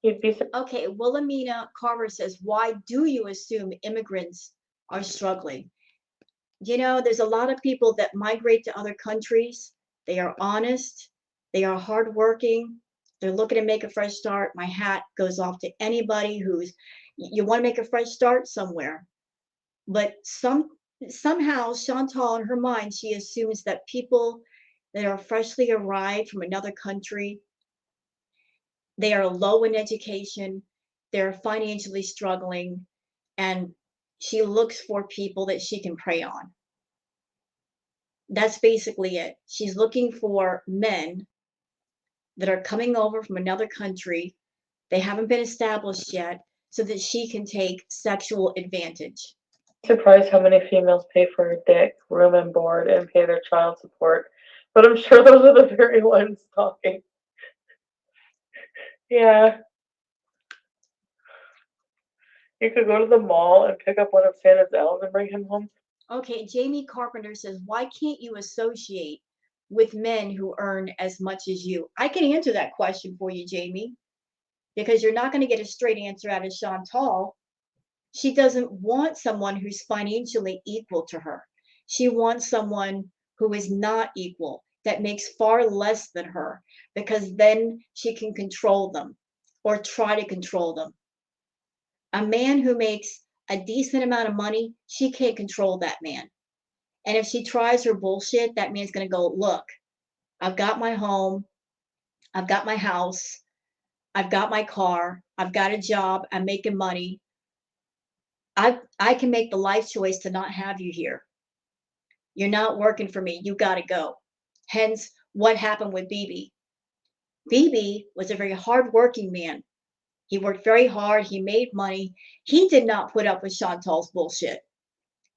You'd be Okay, Wilhelmina Carver says, why do you assume immigrants are struggling? There's a lot of people that migrate to other countries. They are honest, they are hardworking, they're looking to make a fresh start. My hat goes off to anybody who's you want to make a fresh start somewhere. But somehow Chantal in her mind, she assumes that people that are freshly arrived from another country, they are low in education, they're financially struggling, and she looks for people that she can prey on. That's basically it. She's looking for men that are coming over from another country. They haven't been established yet, so that she can take sexual advantage. surprised how many females pay for a dick, room and board, and pay their child support. But I'm sure those are the very ones talking. Yeah, you could go to the mall and pick up one of Santa's elves and bring him home. Okay, Jamie Carpenter says, why can't you associate with men who earn as much as you? I can answer that question for you, Jamie, because you're not going to get a straight answer out of Chantal. She doesn't want someone who's financially equal to her. She wants someone who is not equal, that makes far less than her, because then she can control them or try to control them. A man who makes a decent amount of money, she can't control that man. And if she tries her bullshit, that man's going to go, look, I've got my home, I've got my house, I've got my car, I've got a job, I'm making money. I can make the life choice to not have you here. You're not working for me. You got to go. Hence, what happened with BB. BB was a very hardworking man. He worked very hard. He made money. He did not put up with Chantal's bullshit.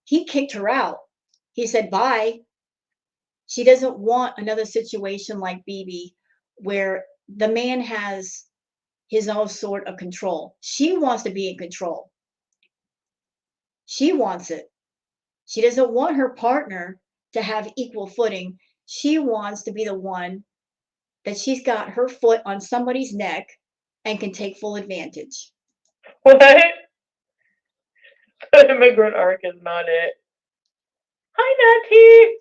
He kicked her out. He said, bye. She doesn't want another situation like BB where the man has his own sort of control. She wants to be in control. She wants it. She doesn't want her partner to have equal footing. She wants to be the one that she's got her foot on somebody's neck and can take full advantage. What? Immigrant arc is not it. Hi, Natty.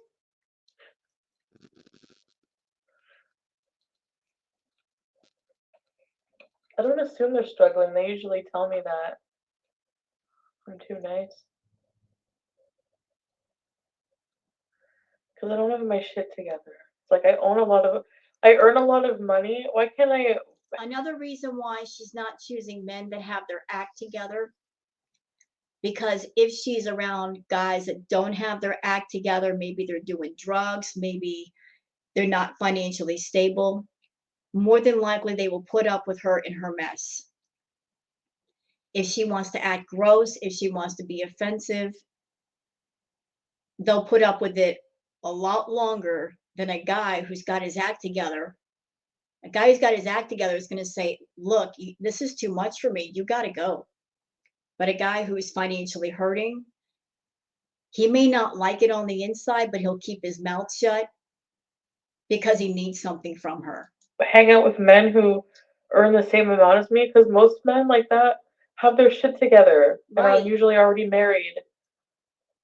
I don't assume they're struggling. They usually tell me that. I'm too nice. Because I don't have my shit together. It's like I earn a lot of money. Why can't I? Another reason why she's not choosing men that have their act together, because if she's around guys that don't have their act together, maybe they're doing drugs, maybe they're not financially stable, more than likely they will put up with her in her mess. If she wants to act gross, if she wants to be offensive, they'll put up with it a lot longer than a guy who's got his act together. A guy who's got his act together is going to say, look, this is too much for me. You got to go. But a guy who is financially hurting, he may not like it on the inside, but he'll keep his mouth shut because he needs something from her. Hang out with men who earn the same amount as me? Because most men like that have their shit together and are Right. usually already married.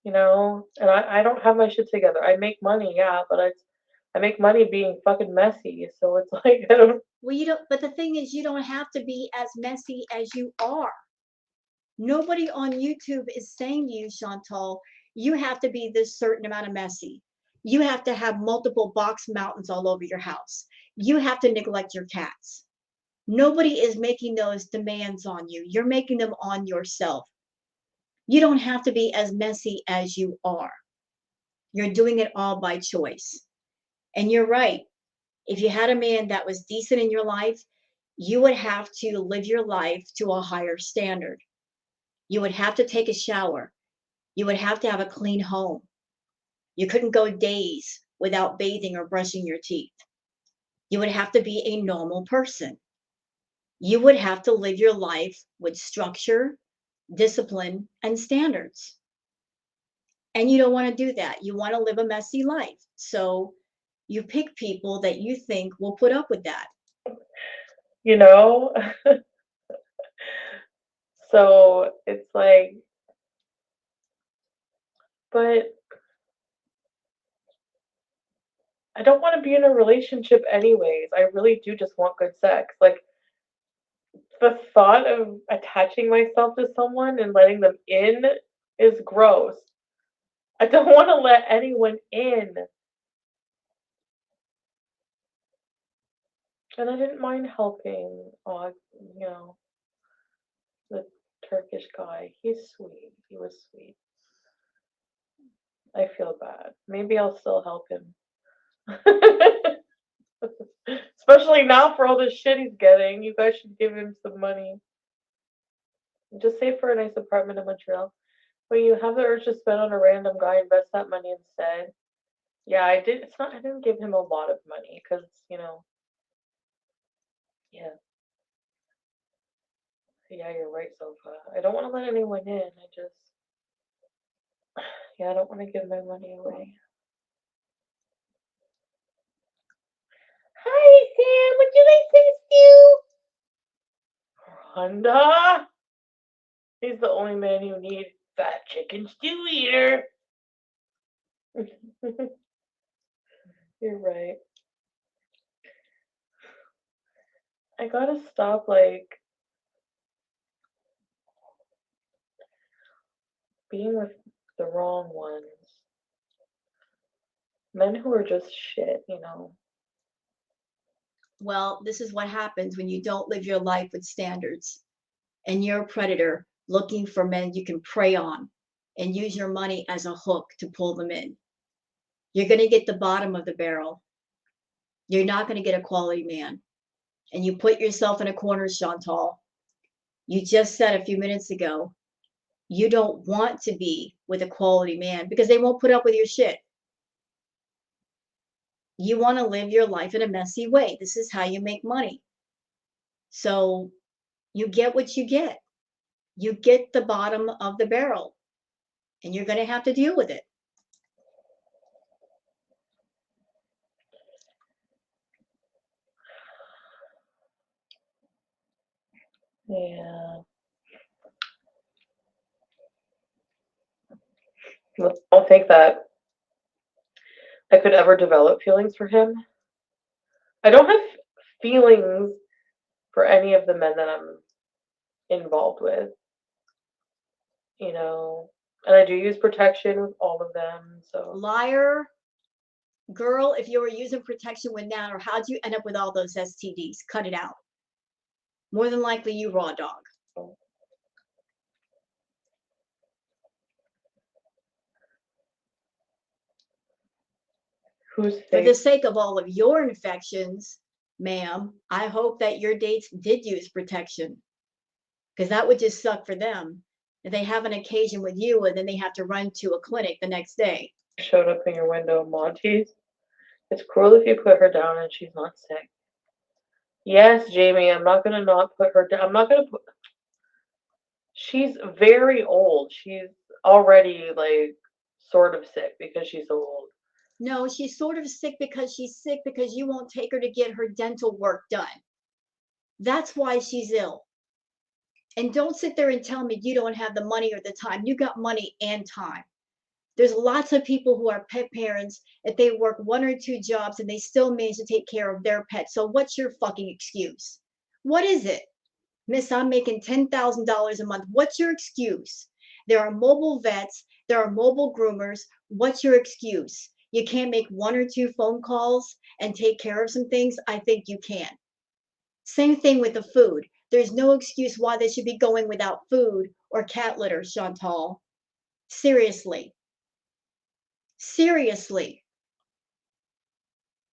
You know, and I don't have my shit together. I make money, yeah, but I make money being fucking messy. So it's like I don't. Well, you don't, but the thing is, you don't have to be as messy as you are. Nobody on YouTube is saying to you, Chantal, you have to be this certain amount of messy. You have to have multiple box mountains all over your house. You have to neglect your cats. Nobody is making those demands on you. You're making them on yourself. You don't have to be as messy as you are. You're doing it all by choice. And you're right. If you had a man that was decent in your life, you would have to live your life to a higher standard. You would have to take a shower. You would have to have a clean home. You couldn't go days without bathing or brushing your teeth. You would have to be a normal person. You would have to live your life with structure, discipline, and standards. And you don't want to do that. You want to live a messy life. So you pick people that you think will put up with that. You know? So it's like, but I don't want to be in a relationship anyways. I really do just want good sex. Like, the thought of attaching myself to someone and letting them in is gross. I don't want to let anyone in. And I didn't mind helping, you know, the Turkish guy. He's sweet. He was sweet. I feel bad. Maybe I'll still help him. Especially now for all the shit he's getting. You guys should give him some money. Just save for a nice apartment in Montreal. When you have the urge to spend on a random guy, invest that money instead. Yeah, I did. It's not. I didn't give him a lot of money because yeah, yeah, you're right, Sofa. I don't want to let anyone in. I just, yeah, I don't want to give my money away. Hi, Sam. Would you like some stew? Honda. He's the only man you need. Fat chicken stew eater. You're right. I gotta stop being with the wrong ones. Men who are just shit. Well, this is what happens when you don't live your life with standards and you're a predator looking for men you can prey on and use your money as a hook to pull them in. You're going to get the bottom of the barrel. You're not going to get a quality man. And you put yourself in a corner, Chantal. You just said a few minutes ago You don't want to be with a quality man because they won't put up with your shit. You want to live your life in a messy way. This is how you make money. So you get what you get. You get the bottom of the barrel, and you're going to have to deal with it. Yeah. I'll take that. I could ever develop feelings for him. I don't have feelings for any of the men that I'm involved with, you know. And I do use protection with all of them, so. Liar, girl, if you were using protection with that, or how'd you end up with all those STDs? Cut it out. More than likely, you raw dog. Who's For the fake? sake of all of your infections, ma'am, I hope that your dates did use protection, because that would just suck for them if they have an occasion with you and then they have to run to a clinic the next day. Showed up in your window, Monty's. It's cruel if you put her down and she's not sick. Yes, Jamie, I'm not gonna not put her down. I'm not gonna put. She's very old. She's already like sort of sick because she's old. No, she's sort of sick because you won't take her to get her dental work done. That's why she's ill. And don't sit there and tell me you don't have the money or the time. You got money and time. There's lots of people who are pet parents if they work one or two jobs and they still manage to take care of their pets. So what's your fucking excuse? What is it? Miss, I'm making $10,000 a month. What's your excuse? There are mobile vets, there are mobile groomers. What's your excuse? You can't make one or two phone calls and take care of some things? I think you can. Same thing with the food. There's no excuse why they should be going without food or cat litter, Chantal. Seriously. Seriously.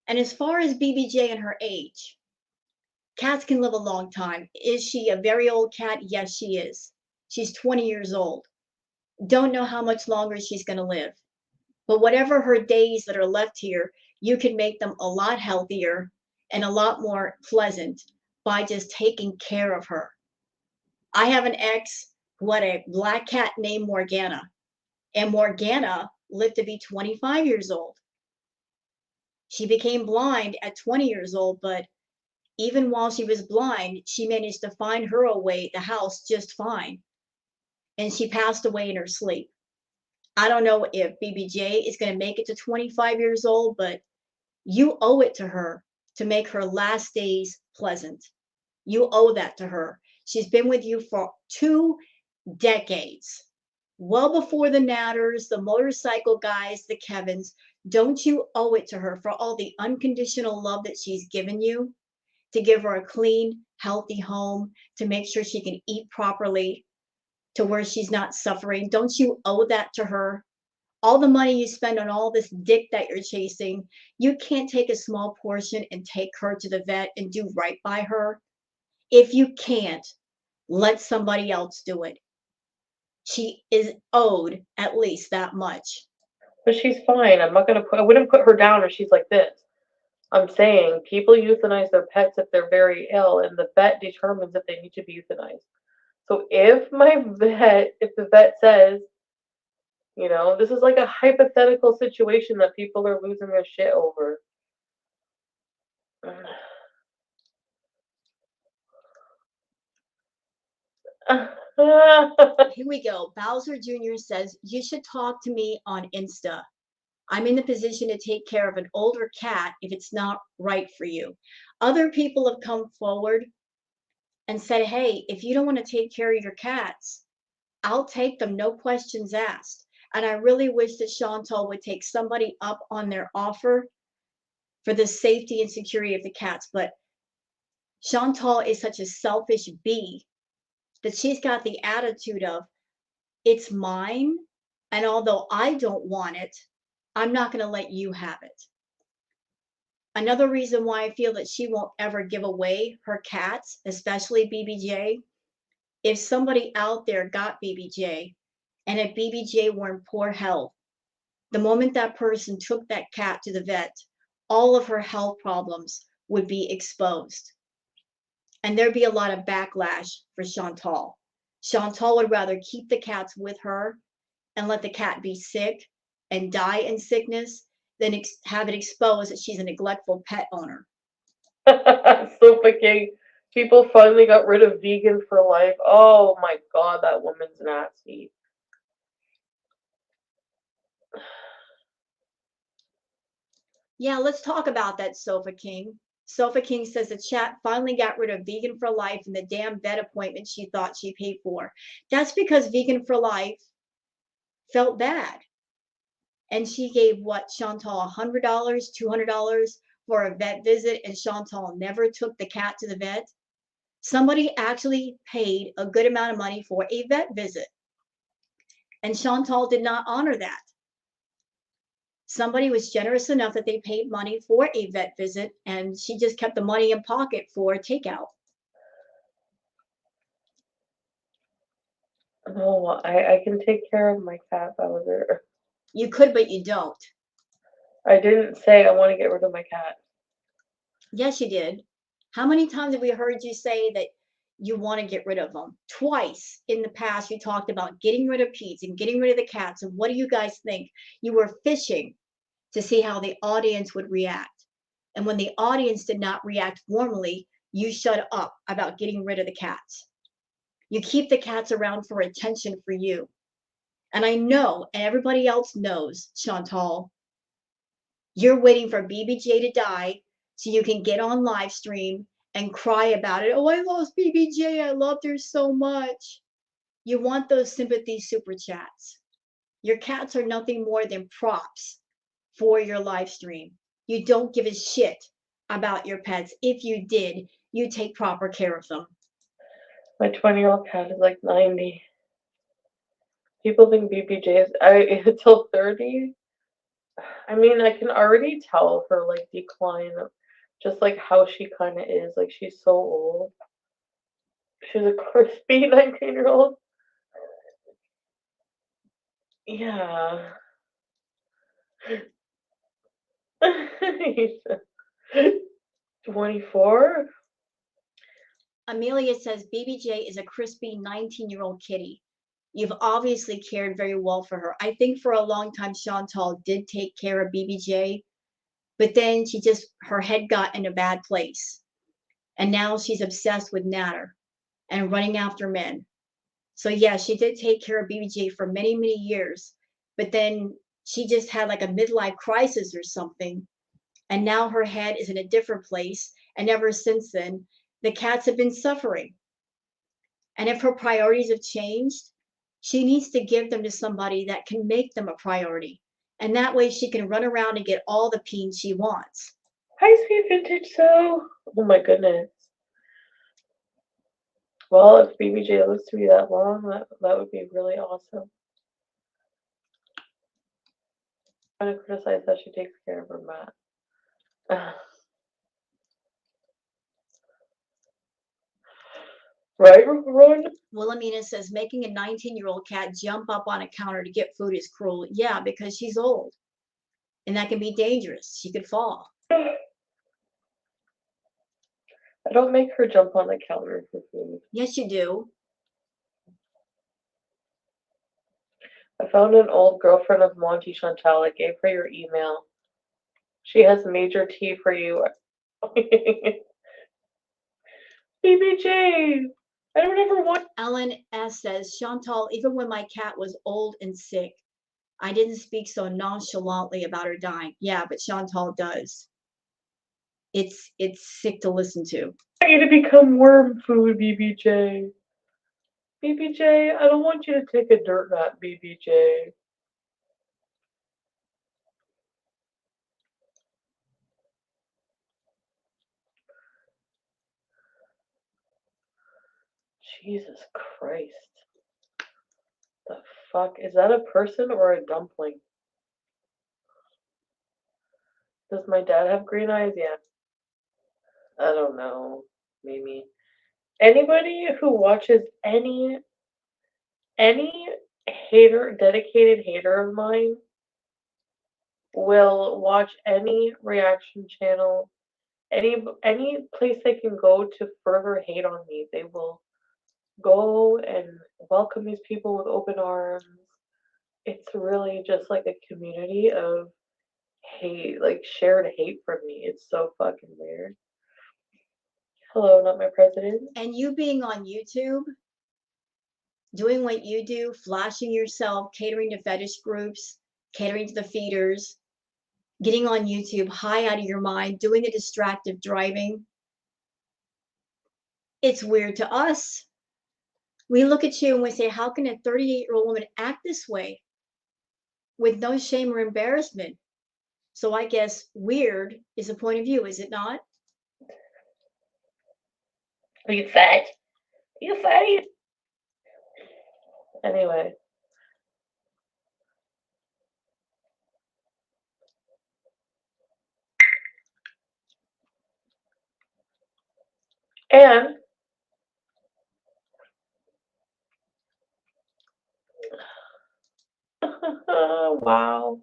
And as far as BBJ and her age, cats can live a long time. Is she a very old cat? Yes, she is. She's 20 years old. Don't know how much longer she's going to live. But whatever her days that are left here, you can make them a lot healthier and a lot more pleasant by just taking care of her. I have an ex who had a black cat named Morgana, and Morgana lived to be 25 years old. She became blind at 20 years old, but even while she was blind, she managed to find her way the house just fine. And she passed away in her sleep. I don't know if BBJ is going to make it to 25 years old, but you owe it to her to make her last days pleasant. You owe that to her. She's been with you for 2 decades. Well before the Natters, the motorcycle guys, the Kevins. Don't you owe it to her for all the unconditional love that she's given you? To give her a clean, healthy home, to make sure she can eat properly, to where she's not suffering. Don't you owe that to her? All the money you spend on all this dick that you're chasing, you can't take a small portion and take her to the vet and do right by her. If you can't, let somebody else do it. She is owed at least that much. But she's fine. I'm not gonna put. I wouldn't put her down if she's like this. I'm saying people euthanize their pets if they're very ill, and the vet determines if they need to be euthanized. So if the vet says, this is like a hypothetical situation that people are losing their shit over. Here we go. Bowser Jr. says, you should talk to me on Insta. I'm in the position to take care of an older cat if it's not right for you. Other people have come forward and said, hey, if you don't want to take care of your cats, I'll take them, no questions asked. And I really wish that Chantal would take somebody up on their offer for the safety and security of the cats. But Chantal is such a selfish bee that she's got the attitude of, it's mine. And although I don't want it, I'm not going to let you have it. Another reason why I feel that she won't ever give away her cats, especially BBJ, if somebody out there got BBJ, and if BBJ were in poor health, the moment that person took that cat to the vet, all of her health problems would be exposed. And there'd be a lot of backlash for Chantal. Chantal would rather keep the cats with her and let the cat be sick and die in sickness than have it exposed that she's a neglectful pet owner. So fucking people finally got rid of vegan for life. Oh my god, that woman's nasty. Yeah, let's talk about that, Sofa King. Sofa King says the chat finally got rid of Vegan for Life and the damn vet appointment she thought she paid for. That's because Vegan for Life felt bad. And she gave what, Chantal, $100, $200 for a vet visit, and Chantal never took the cat to the vet. Somebody actually paid a good amount of money for a vet visit, and Chantal did not honor that. Somebody was generous enough that they paid money for a vet visit, and she just kept the money in pocket for takeout. No, I can take care of my cat, Bowser. You could, but you don't. I didn't say I want to get rid of my cat. Yes, you did. How many times have we heard you say that you want to get rid of them? Twice in the past, you talked about getting rid of Pete and getting rid of the cats. And what do you guys think? You were fishing to see how the audience would react. And when the audience did not react warmly, you shut up about getting rid of the cats. You keep the cats around for attention for you. And I know, and everybody else knows, Chantal, you're waiting for BBJ to die so you can get on live stream and cry about it. Oh, I lost BBJ. I loved her so much. You want those sympathy super chats. Your cats are nothing more than props for your live stream. You don't give a shit about your pets. If you did, you take proper care of them. My 20-year-old cat is like 90. People think BBJ is until 30. I mean, I can already tell her like decline of just like how she kind of is. Like she's so old. She's a crispy 19-year-old. Yeah. 24? Amelia says BBJ is a crispy 19-year-old kitty. You've obviously cared very well for her. I think for a long time, Chantal did take care of BBJ, but then her head got in a bad place. And now she's obsessed with Natter and running after men. So, yeah, she did take care of BBJ for many, many years, but then she just had like a midlife crisis or something. And now her head is in a different place. And ever since then, the cats have been suffering. And if her priorities have changed, she needs to give them to somebody that can make them a priority. And that way she can run around and get all the peen she wants. Hi, sweet vintage so. Oh my goodness. Well, if BBJ lives to be that long, that would be really awesome. I'm gonna criticize how she takes care of her mat. Right, Ron? Wilhelmina says making a 19-year-old cat jump up on a counter to get food is cruel. Yeah, because she's old. And that can be dangerous. She could fall. I don't make her jump on the counter for food. Yes, you do. I found an old girlfriend of Monty Chantal. I gave her your email. She has major tea for you. BBJ! I don't ever want. Ellen S. says, Chantal, even when my cat was old and sick, I didn't speak so nonchalantly about her dying. Yeah, but Chantal does. It's sick to listen to. I need to become worm food, BBJ. BBJ, I don't want you to take a dirt nap, BBJ. Jesus Christ. The fuck? Is that a person or a dumpling? Does my dad have green eyes? Yeah. I don't know. Maybe. Anybody who watches any dedicated hater of mine will watch any reaction channel, any place they can go to further hate on me. They will go and welcome these people with open arms. It's really just like a community of hate, like shared hate from me. It's so fucking weird. Hello, not my president. And you being on YouTube, doing what you do, flashing yourself, catering to fetish groups, catering to the feeders, getting on YouTube, high out of your mind, doing the distracted driving. It's weird to us. We look at you and we say, how can a 38-year-old woman act this way with no shame or embarrassment? So I guess weird is a point of view, is it not? Are you fat? You fatty? Anyway. And wow.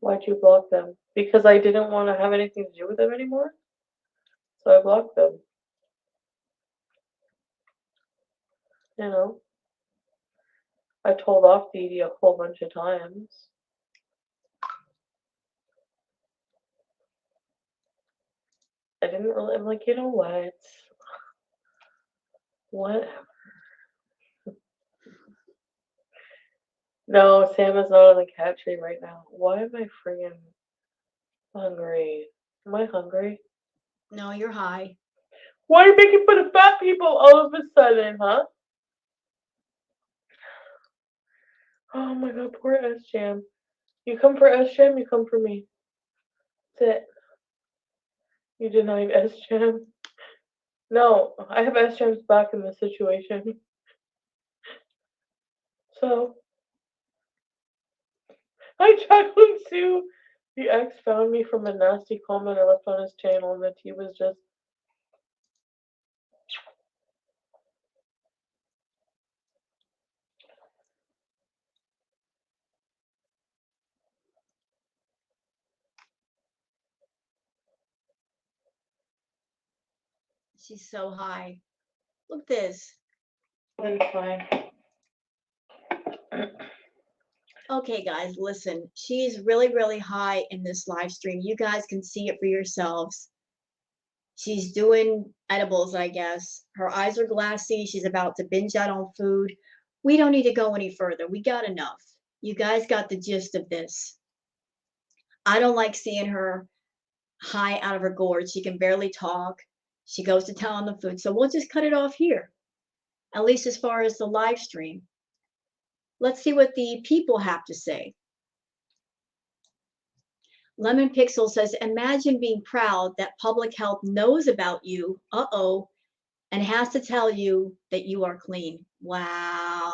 Why'd you block them? Because I didn't want to have anything to do with them anymore. So I blocked them. You know, I told off Dee a whole bunch of times. I didn't really, I'm like, you know what? Whatever. No, Sam is not on the cat tree right now. Why am I friggin' hungry? Am I hungry? No, you're high. Why are you making fun of fat people all of a sudden, huh? Oh my god, poor S Jam. You come for S Jam, you come for me. That's it. You denied S Jam. No, I have S Jam's back in this situation. So, hi Jacqueline Sue. The ex found me from a nasty comment I left on his channel, and the tea was just. She's so high. Look at this. It's fine. Okay, guys, listen. She's really, really high in this live stream. You guys can see it for yourselves. She's doing edibles, I guess. Her eyes are glassy. She's about to binge out on food. We don't need to go any further. We got enough. You guys got the gist of this. I don't like seeing her high out of her gourd. She can barely talk. She goes to town on the food. So we'll just cut it off here, at least as far as the live stream. Let's see what the people have to say. Lemon Pixel says, imagine being proud that public health knows about you, and has to tell you that you are clean. Wow.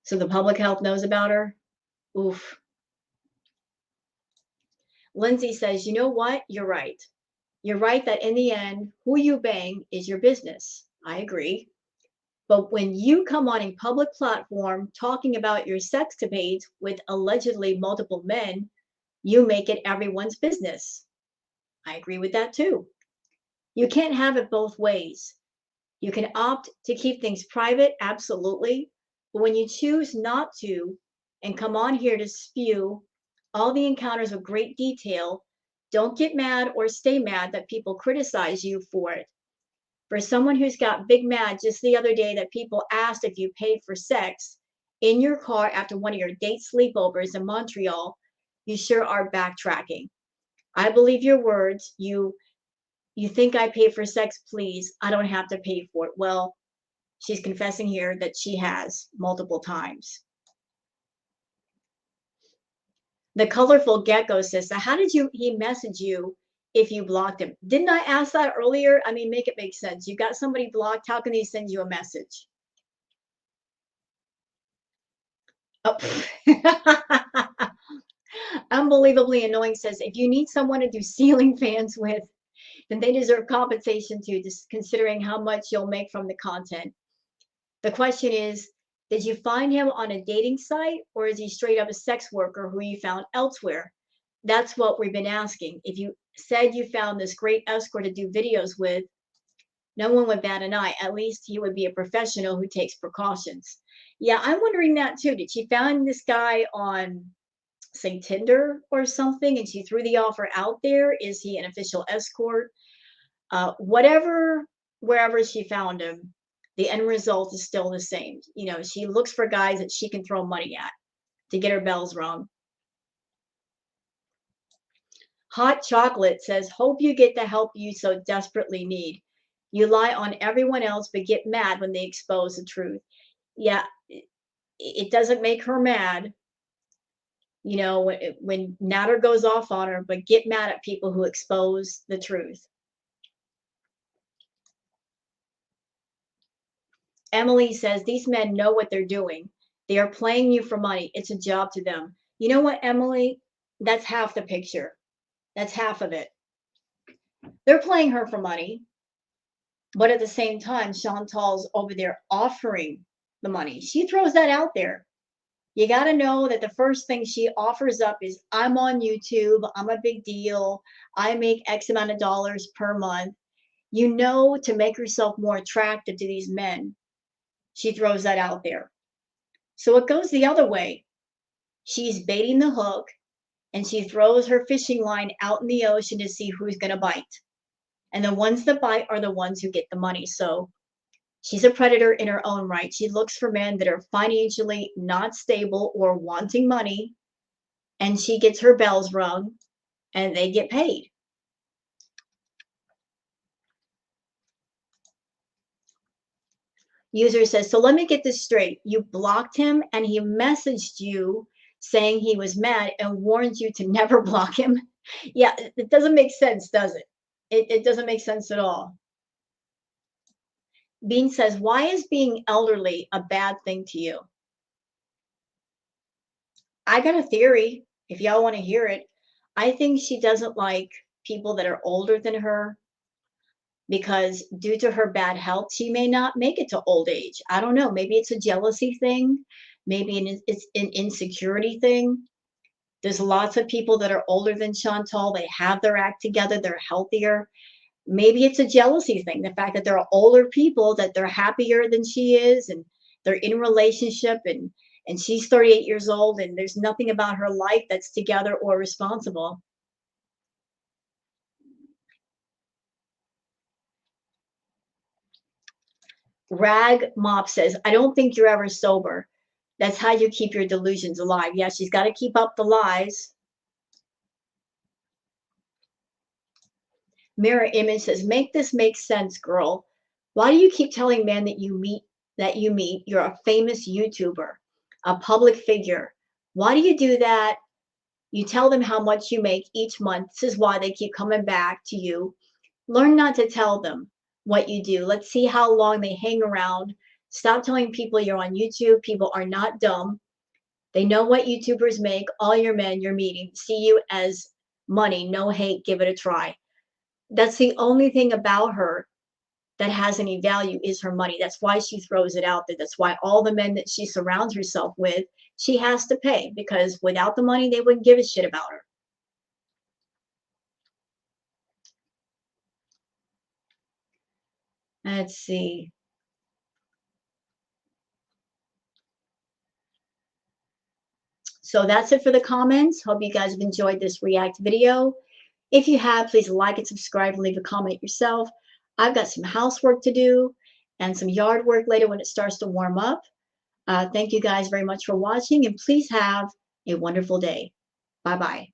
So the public health knows about her? Oof. Lindsay says, you know what? You're right. You're right that in the end, who you bang is your business. I agree. But when you come on a public platform talking about your sexcapades with allegedly multiple men, you make it everyone's business. I agree with that too. You can't have it both ways. You can opt to keep things private, absolutely. But when you choose not to and come on here to spew all the encounters with great detail, don't get mad or stay mad that people criticize you for it. For someone who's got big mad just the other day that people asked if you paid for sex in your car after one of your date sleepovers in Montreal, you sure are backtracking. I believe your words. You think I pay for sex, please. I don't have to pay for it. Well, she's confessing here that she has multiple times. The colorful gecko says, so how did he message you if you blocked him? Didn't I ask that earlier? I mean, make it make sense. You got somebody blocked. How can they send you a message? Oh. Unbelievably Annoying says, if you need someone to do ceiling fans with, then they deserve compensation too, just considering how much you'll make from the content. The question is, did you find him on a dating site or is he straight up a sex worker who you found elsewhere? That's what we've been asking. If you said you found this great escort to do videos with, no one would bat an eye. At least he would be a professional who takes precautions. Yeah, I'm wondering that too. Did she find this guy on, say, Tinder or something, and she threw the offer out there? Is he an official escort? Whatever, wherever she found him, the end result is still the same. She looks for guys that she can throw money at to get her bells rung. Hot Chocolate says, hope you get the help you so desperately need. You lie on everyone else, but get mad when they expose the truth. Yeah, it doesn't make her mad, when Natter goes off on her, but get mad at people who expose the truth. Emily says, these men know what they're doing. They are playing you for money. It's a job to them. You know what, Emily? That's half the picture. That's half of it. They're playing her for money, but at the same time, Chantal's over there offering the money. She throws that out there. You got to know that the first thing she offers up is, I'm on YouTube. I'm a big deal. I make X amount of dollars per month. To make herself more attractive to these men, she throws that out there. So it goes the other way. She's baiting the hook and she throws her fishing line out in the ocean to see who's going to bite. And the ones that bite are the ones who get the money. So she's a predator in her own right. She looks for men that are financially not stable or wanting money, and she gets her bells rung and they get paid. User says, so let me get this straight. You blocked him and he messaged you saying he was mad and warned you to never block him. Yeah, it doesn't make sense, does it? It doesn't make sense at all. Bean says, why is being elderly a bad thing to you? I got a theory if y'all want to hear it. I think she doesn't like people that are older than her because due to her bad health, she may not make it to old age. I don't know. Maybe it's a jealousy thing. Maybe it's an insecurity thing. There's lots of people that are older than Chantal. They have their act together. They're healthier. Maybe it's a jealousy thing. The fact that there are older people that they're happier than she is, and they're in a relationship, and she's 38 years old, and there's nothing about her life that's together or responsible. Rag Mop says, I don't think you're ever sober. That's how you keep your delusions alive. Yeah, she's got to keep up the lies. Mirror Image says, make this make sense, girl. Why do you keep telling men that you meet you're a famous YouTuber, a public figure? Why do you do that? You tell them how much you make each month. This is why they keep coming back to you. Learn not to tell them what you do. Let's see how long they hang around. Stop telling people you're on YouTube. People are not dumb. They know what YouTubers make. All your men you're meeting see you as money. No hate. Give it a try. That's the only thing about her that has any value is her money. That's why she throws it out there. That's why all the men that she surrounds herself with, she has to pay, because without the money, they wouldn't give a shit about her. Let's see. So that's it for the comments. Hope you guys have enjoyed this React video. If you have, please like and subscribe and leave a comment yourself. I've got some housework to do and some yard work later when it starts to warm up. Thank you guys very much for watching, and please have a wonderful day. Bye-bye.